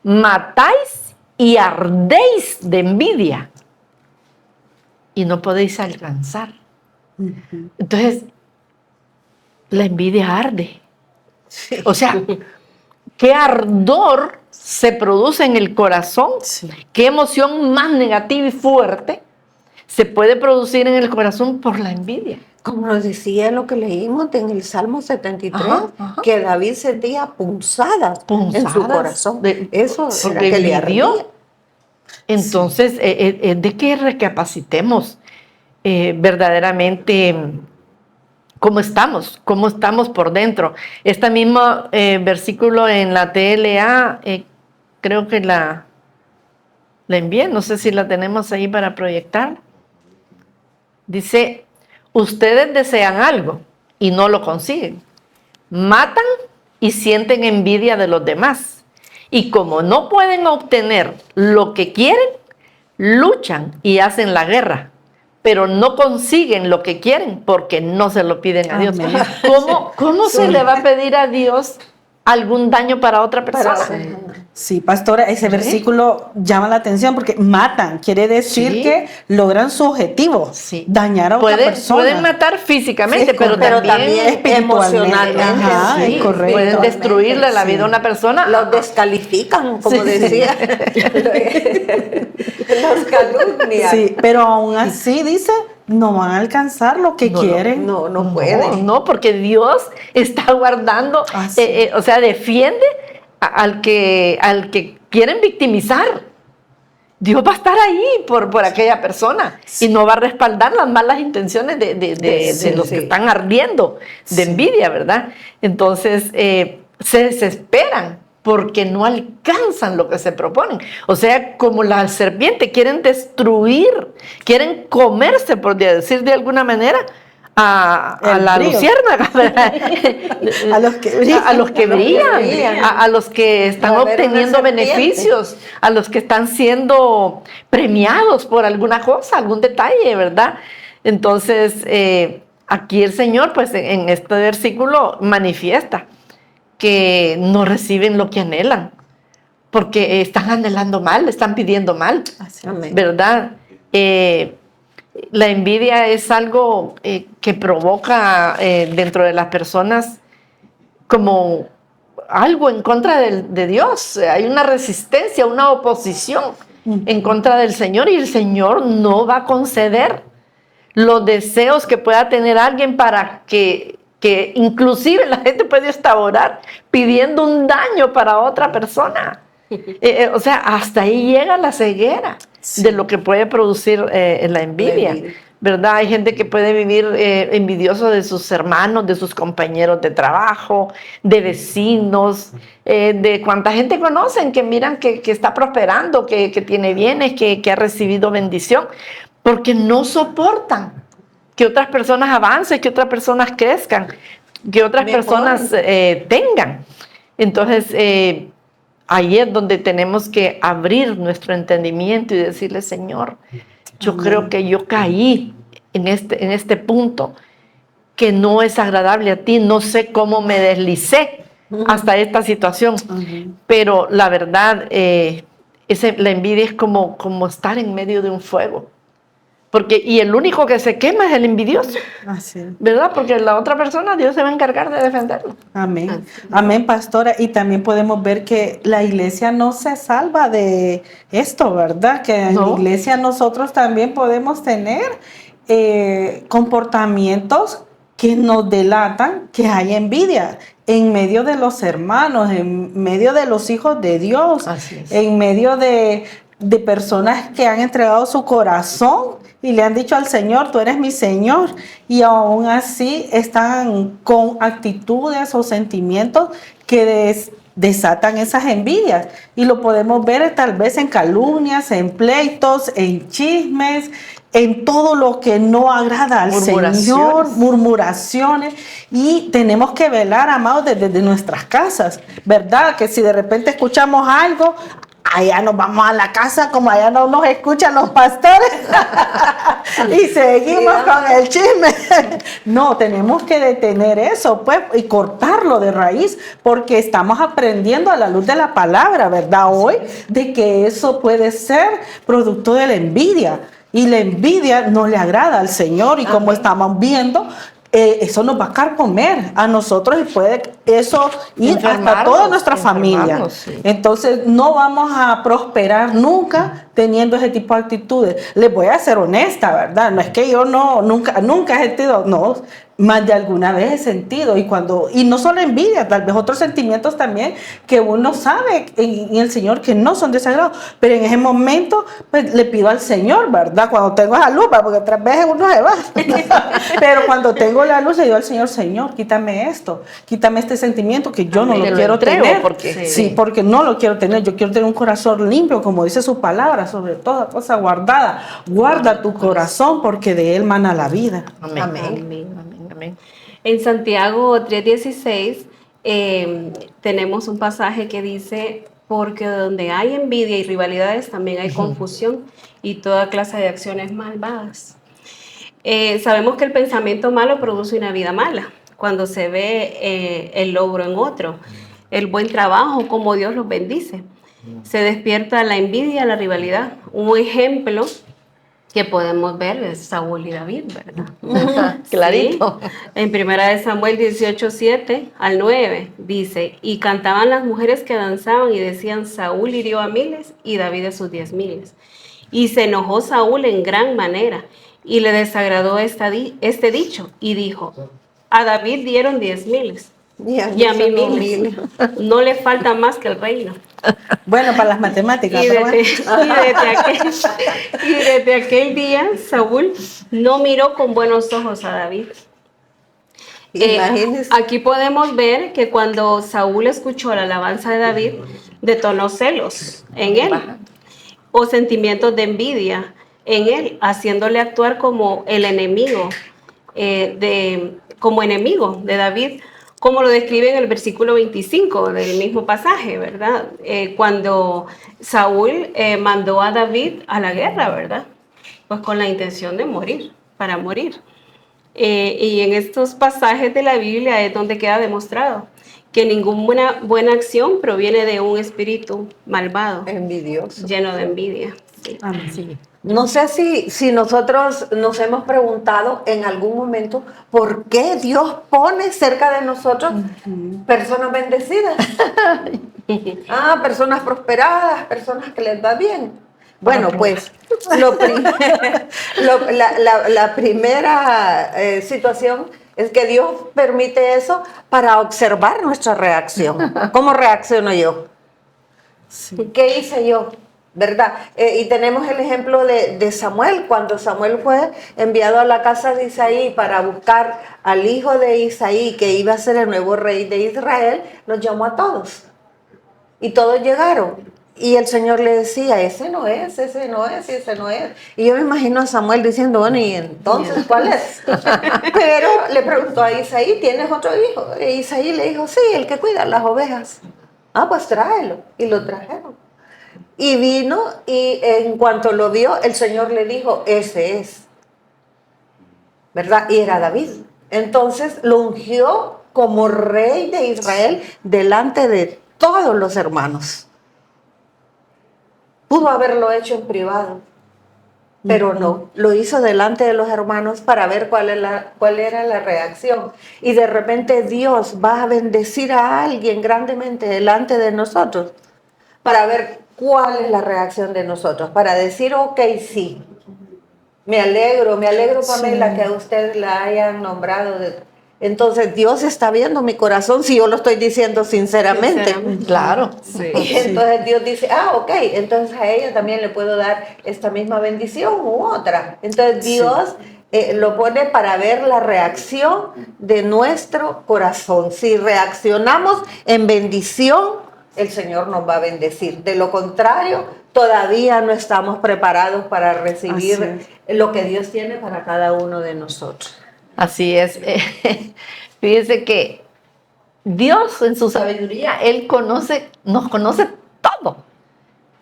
matáis y ardéis de envidia y no podéis alcanzar. Entonces, la envidia arde. O sea, qué ardor se produce en el corazón, qué emoción más negativa y fuerte se puede producir en el corazón por la envidia. Como nos decía lo que leímos en el Salmo 73, que David sentía punzadas en su corazón. Eso era que le ardía. Entonces, de que recapacitemos verdaderamente cómo estamos por dentro. Este mismo versículo en la TLA, creo que la envié, no sé si la tenemos ahí para proyectar. Dice, ustedes desean algo y no lo consiguen. Matan y sienten envidia de los demás. Y como no pueden obtener lo que quieren, luchan y hacen la guerra, pero no consiguen lo que quieren porque no se lo piden a Dios. ¿Cómo se le va a pedir a Dios algún daño para otra persona? Sí, pastora, ese versículo llama la atención porque matan, quiere decir que logran su objetivo, dañar a otra persona. Pueden matar físicamente, pero también emocionalmente. Correcto. Pueden destruirle la vida a una persona. Los descalifican, como decía. Los calumnian. Sí, pero aún así dice, no van a alcanzar lo que quieren. No pueden. No, porque Dios está guardando, o sea, defiende al que quieren victimizar. Dios va a estar ahí por aquella persona y no va a respaldar las malas intenciones de los que están ardiendo de envidia, ¿verdad? Entonces, se desesperan porque no alcanzan lo que se proponen. O sea, como la serpiente, quieren destruir, quieren comerse, por decir de alguna manera, a la luciérnaga, a los que brillan, a los que están obteniendo beneficios, a los que están siendo premiados por alguna cosa, algún detalle, ¿verdad? Entonces, aquí el Señor, pues en este versículo manifiesta que no reciben lo que anhelan, porque están anhelando mal, están pidiendo mal, ¿verdad? La envidia es algo que provoca dentro de las personas como algo en contra de Dios. Hay una resistencia, una oposición en contra del Señor, y el Señor no va a conceder los deseos que pueda tener alguien para que inclusive la gente puede hasta orar pidiendo un daño para otra persona. O sea, hasta ahí llega la ceguera de lo que puede producir la envidia, ¿verdad? Hay gente que puede vivir envidioso de sus hermanos, de sus compañeros de trabajo, de vecinos, de cuánta gente conocen que miran que está prosperando, que tiene bienes, que ha recibido bendición, porque no soportan que otras personas avancen, que otras personas crezcan, que otras personas tengan. Entonces, ahí es donde tenemos que abrir nuestro entendimiento y decirle, Señor, yo creo que yo caí en este punto que no es agradable a ti, no sé cómo me deslicé hasta esta situación, pero la verdad, la envidia es como estar en medio de un fuego. Y el único que se quema es el envidioso, ¿verdad? Porque la otra persona, Dios se va a encargar de defenderlo. Amén. Amén, pastora. Y también podemos ver que la iglesia no se salva de esto, ¿verdad? Que en la iglesia nosotros también podemos tener comportamientos que nos delatan que hay envidia en medio de los hermanos, en medio de los hijos de Dios, Así es. en medio de personas que han entregado su corazón y le han dicho al Señor, tú eres mi Señor, y aún así están con actitudes o sentimientos que desatan esas envidias, y lo podemos ver tal vez en calumnias, en pleitos, en chismes, en todo lo que no agrada al Señor, murmuraciones, y tenemos que velar, amados, desde nuestras casas, ¿verdad? Que si de repente escuchamos algo, allá nos vamos a la casa, como allá no nos escuchan los pastores, y seguimos con el chisme. No, tenemos que detener eso, pues, y cortarlo de raíz, porque estamos aprendiendo a la luz de la palabra, ¿verdad? Hoy, de que eso puede ser producto de la envidia. Y la envidia no le agrada al Señor, y como estamos viendo, eso nos va a carcomer a nosotros y puede eso ir hasta toda nuestra familia. Sí. Entonces no vamos a prosperar nunca teniendo ese tipo de actitudes. Les voy a ser honesta, ¿verdad? No es que yo nunca he sentido, no, más de alguna vez he sentido, y no solo envidia, tal vez otros sentimientos también que uno sabe en el Señor que no son desagradables, pero en ese momento pues le pido al Señor, ¿verdad? Cuando tengo esa luz, porque otras veces uno se va, pero cuando tengo la luz le digo al Señor, Señor, quítame esto, quítame este sentimiento que yo no lo quiero tener, porque no lo quiero tener, yo quiero tener un corazón limpio, como dice su palabra, sobre toda cosa guardada, guarda tu corazón porque de él mana la vida. Amén. Amén. Amén. Amén. En Santiago 3:16 tenemos un pasaje que dice, porque donde hay envidia y rivalidades también hay confusión y toda clase de acciones malvadas. Sabemos que el pensamiento malo produce una vida mala. Cuando se ve el logro en otro, el buen trabajo, como Dios los bendice, se despierta la envidia, la rivalidad. Un ejemplo que podemos ver es Saúl y David, ¿verdad? Clarito. Sí. En 1 Samuel 18:7-9 dice, y cantaban las mujeres que danzaban y decían, Saúl hirió a miles y David a sus 10,000. Y se enojó Saúl en gran manera y le desagradó este dicho y dijo, a David dieron 10,000 y a mí 1,000. No le falta más que el reino. Bueno, para las matemáticas. Y desde aquel día, Saúl no miró con buenos ojos a David. Imagínense. Aquí podemos ver que cuando Saúl escuchó la alabanza de David, detonó celos en él o sentimientos de envidia en él, haciéndole actuar como el enemigo, como enemigo de David, como lo describe en el versículo 25 del mismo pasaje, ¿verdad? Cuando Saúl mandó a David a la guerra, ¿verdad? Pues con la intención de morir, para morir. Y en estos pasajes de la Biblia es donde queda demostrado que ninguna buena acción proviene de un espíritu malvado, Envidioso. lleno de envidia. Sí. Sí. No sé si nosotros nos hemos preguntado en algún momento por qué Dios pone cerca de nosotros personas bendecidas. Personas prosperadas, personas que les va bien. Bueno, pues la primera situación es que Dios permite eso para observar nuestra reacción. ¿Cómo reacciono yo? Sí. ¿Qué hice yo? ¿Verdad? Y tenemos el ejemplo de Samuel, cuando Samuel fue enviado a la casa de Isaí para buscar al hijo de Isaí, que iba a ser el nuevo rey de Israel, nos llamó a todos. Y todos llegaron. Y el Señor le decía, ese no es, ese no es, ese no es. Y yo me imagino a Samuel diciendo, bueno, ¿y entonces cuál es? Pero le preguntó a Isaí, ¿tienes otro hijo? E Isaí le dijo, sí, el que cuida las ovejas. Pues tráelo. Y lo trajeron. Y vino y en cuanto lo vio, el Señor le dijo, ese es. ¿Verdad? Y era David. Entonces lo ungió como rey de Israel delante de todos los hermanos. Pudo haberlo hecho en privado, pero no, lo hizo delante de los hermanos para ver cuál era la reacción. Y de repente Dios va a bendecir a alguien grandemente delante de nosotros para ver cuál es la reacción de nosotros, para decir, ok, sí, Me alegro, Pamela, Sí. que a usted la hayan nombrado. Entonces, Dios está viendo mi corazón si yo lo estoy diciendo sinceramente. Sinceramente. Claro. Sí. Y entonces Dios dice, ok, entonces a ella también le puedo dar esta misma bendición u otra. Entonces Dios lo pone para ver la reacción de nuestro corazón. Si reaccionamos en bendición, el Señor nos va a bendecir. De lo contrario, todavía no estamos preparados para recibir lo que Dios tiene para cada uno de nosotros. Así es. Fíjese que Dios en su sabiduría, Él nos conoce todo.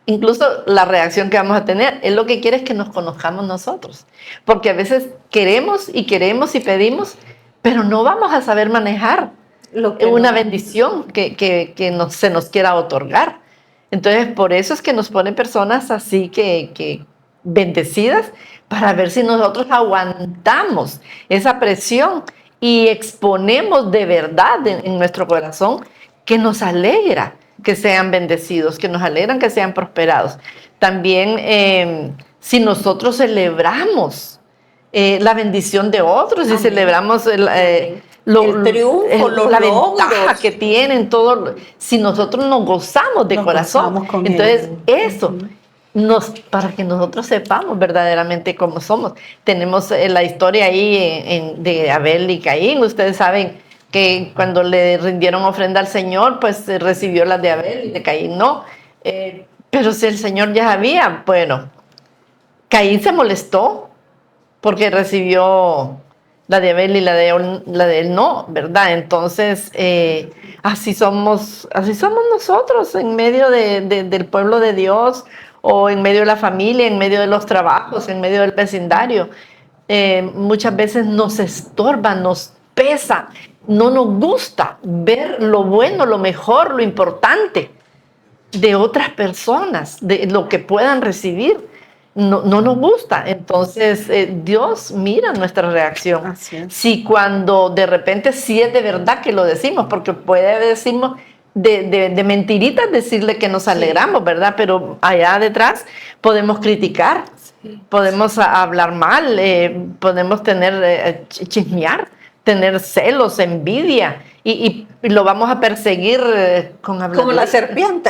Incluso la reacción que vamos a tener. Él lo que quiere es que nos conozcamos nosotros. Porque a veces queremos y pedimos, pero no vamos a saber manejar Lo que una no- bendición que se nos quiera otorgar. Entonces, por eso es que nos ponen personas así que bendecidas para ver si nosotros aguantamos esa presión y exponemos de verdad en nuestro corazón que nos alegra que sean bendecidos, que nos alegran que sean prosperados. También si nosotros celebramos la bendición de otros y Amén. celebramos El triunfo, los la logros. ventaja que tienen todo, si nosotros nos gozamos de Nos corazón, gozamos con entonces ellos. eso para que nosotros sepamos verdaderamente cómo somos. Tenemos la historia ahí de Abel y Caín. Ustedes saben que cuando le rindieron ofrenda al Señor, pues recibió las de Abel y de Caín no. Pero si el Señor ya sabía, bueno, Caín se molestó porque recibió la de Abel y la de él no, ¿verdad? Entonces, así somos nosotros en medio del pueblo de Dios, o en medio de la familia, en medio de los trabajos, en medio del vecindario. Muchas veces nos estorba, nos pesa, no nos gusta ver lo bueno, lo mejor, lo importante de otras personas, de lo que puedan recibir. No nos gusta. Entonces, Dios mira nuestra reacción. Así es. Si cuando de repente sí es de verdad que lo decimos, porque puede decirnos de mentiritas, decirle que nos alegramos, ¿verdad? Pero allá detrás podemos criticar, podemos hablar mal, podemos tener, chismear, tener celos, envidia, y lo vamos a perseguir con hablar. Como la serpiente.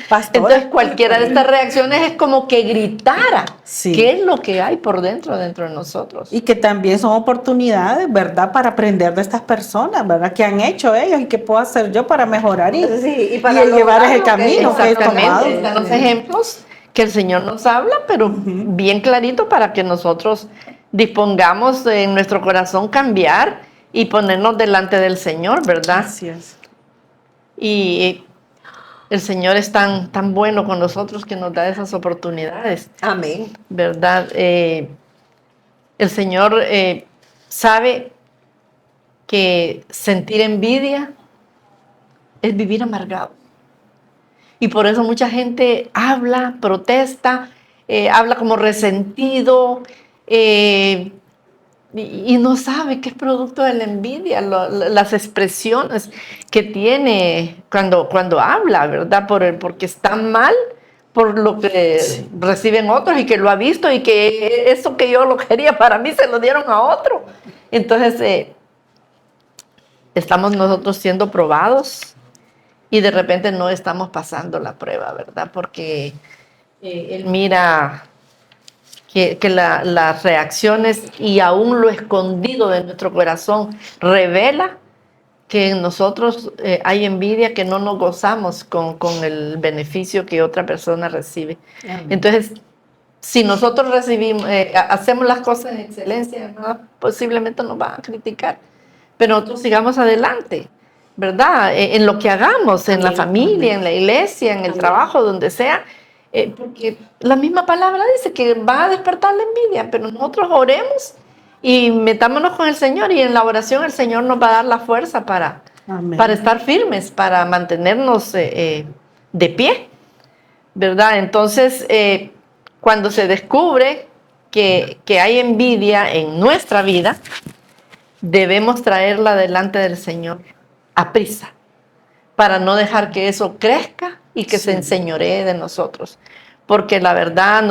Pastora. Entonces, cualquiera de estas reacciones es como que gritara Sí. qué es lo que hay por dentro de nosotros. Y que también son oportunidades, ¿verdad? Para aprender de estas personas, ¿verdad? ¿Qué han hecho ellos y qué puedo hacer yo para mejorar y, Sí, y y para llevar ese lograrlo, camino que he tomado? Exactamente, están los ejemplos que el Señor nos habla, pero bien clarito para que nosotros dispongamos en nuestro corazón cambiar y ponernos delante del Señor, ¿verdad? Así es. Y el Señor es tan bueno con nosotros que nos da esas oportunidades, Amén. ¿verdad? El Señor sabe que sentir envidia es vivir amargado. Y por eso mucha gente habla, protesta, habla como resentido, y no sabe que es producto de la envidia, las expresiones que tiene cuando habla, ¿verdad? Porque está mal por lo que reciben otros y que lo ha visto y que eso que yo lo quería para mí se lo dieron a otro. Entonces, estamos nosotros siendo probados y de repente no estamos pasando la prueba, ¿verdad? Porque Él mira que las reacciones y aún lo escondido de nuestro corazón revela que en nosotros hay envidia, que no nos gozamos con el beneficio que otra persona recibe. Entonces, si nosotros hacemos las cosas en excelencia, ¿no? Posiblemente nos van a criticar, pero nosotros sigamos adelante, ¿verdad? En lo que hagamos, en la familia, en la iglesia, en el trabajo, donde sea, porque la misma palabra dice que va a despertar la envidia, pero nosotros oremos y metámonos con el Señor, y en la oración el Señor nos va a dar la fuerza para estar firmes, para mantenernos de pie, ¿verdad? Entonces, cuando se descubre que hay envidia en nuestra vida, debemos traerla delante del Señor a prisa, para no dejar que eso crezca y que se enseñoree de nosotros. porque la verdad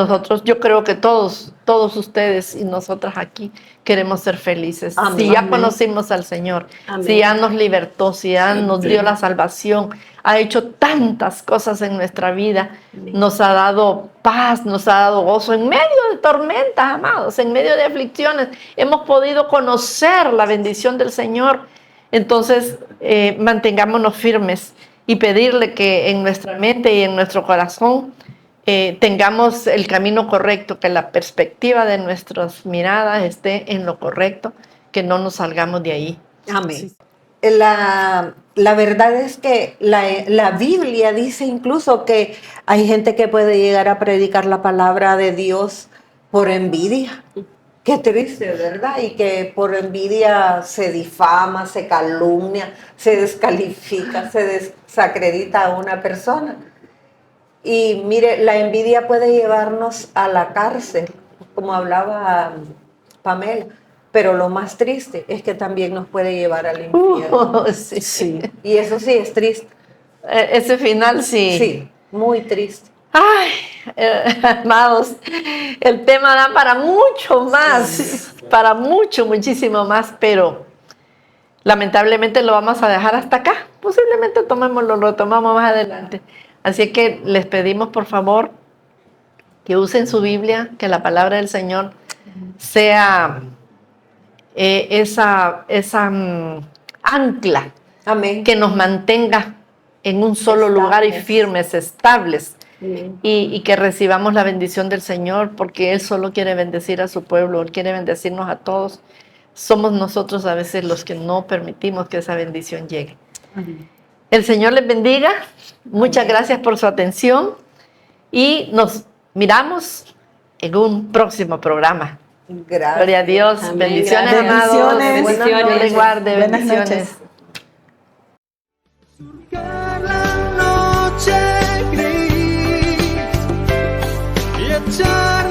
yo creo que todos ustedes y nosotras aquí queremos ser felices. Amén. Si ya Amén. conocimos al Señor, Amén. si ya nos libertó, si ya nos dio la salvación, ha hecho tantas cosas en nuestra vida, Amén. nos ha dado paz, nos ha dado gozo en medio de tormentas, amados, en medio de aflicciones. Hemos podido conocer la bendición del Señor. Entonces, mantengámonos firmes y pedirle que en nuestra mente y en nuestro corazón tengamos el camino correcto, que la perspectiva de nuestras miradas esté en lo correcto, que no nos salgamos de ahí. Amén. La verdad es que la Biblia dice incluso que hay gente que puede llegar a predicar la palabra de Dios por envidia. Qué triste, ¿verdad? Y que por envidia se difama, se calumnia, se descalifica, se desacredita a una persona. Y mire, la envidia puede llevarnos a la cárcel, como hablaba Pamela. Pero lo más triste es que también nos puede llevar al infierno. Sí. Sí. Y eso sí es triste. Ese final sí. Sí, muy triste. Ay, amados, el tema da para mucho más, para muchísimo más, pero lamentablemente lo vamos a dejar hasta acá. Posiblemente lo tomamos más adelante. Así que les pedimos, por favor, que usen su Biblia, que la palabra del Señor sea esa ancla Amén. que nos mantenga en un solo lugar y Estables. firmes, estables, Amén. y que recibamos la bendición del Señor, porque Él solo quiere bendecir a su pueblo, Él quiere bendecirnos a todos. Somos nosotros a veces los que no permitimos que esa bendición llegue. El Señor les bendiga. Muchas gracias por su atención y nos miramos en un próximo programa. Gracias. Gloria a Dios. Amén. Bendiciones, Gracias. amados. Bendiciones. Dios les guarde. Buenas Bendiciones. noches. La noche gris y echar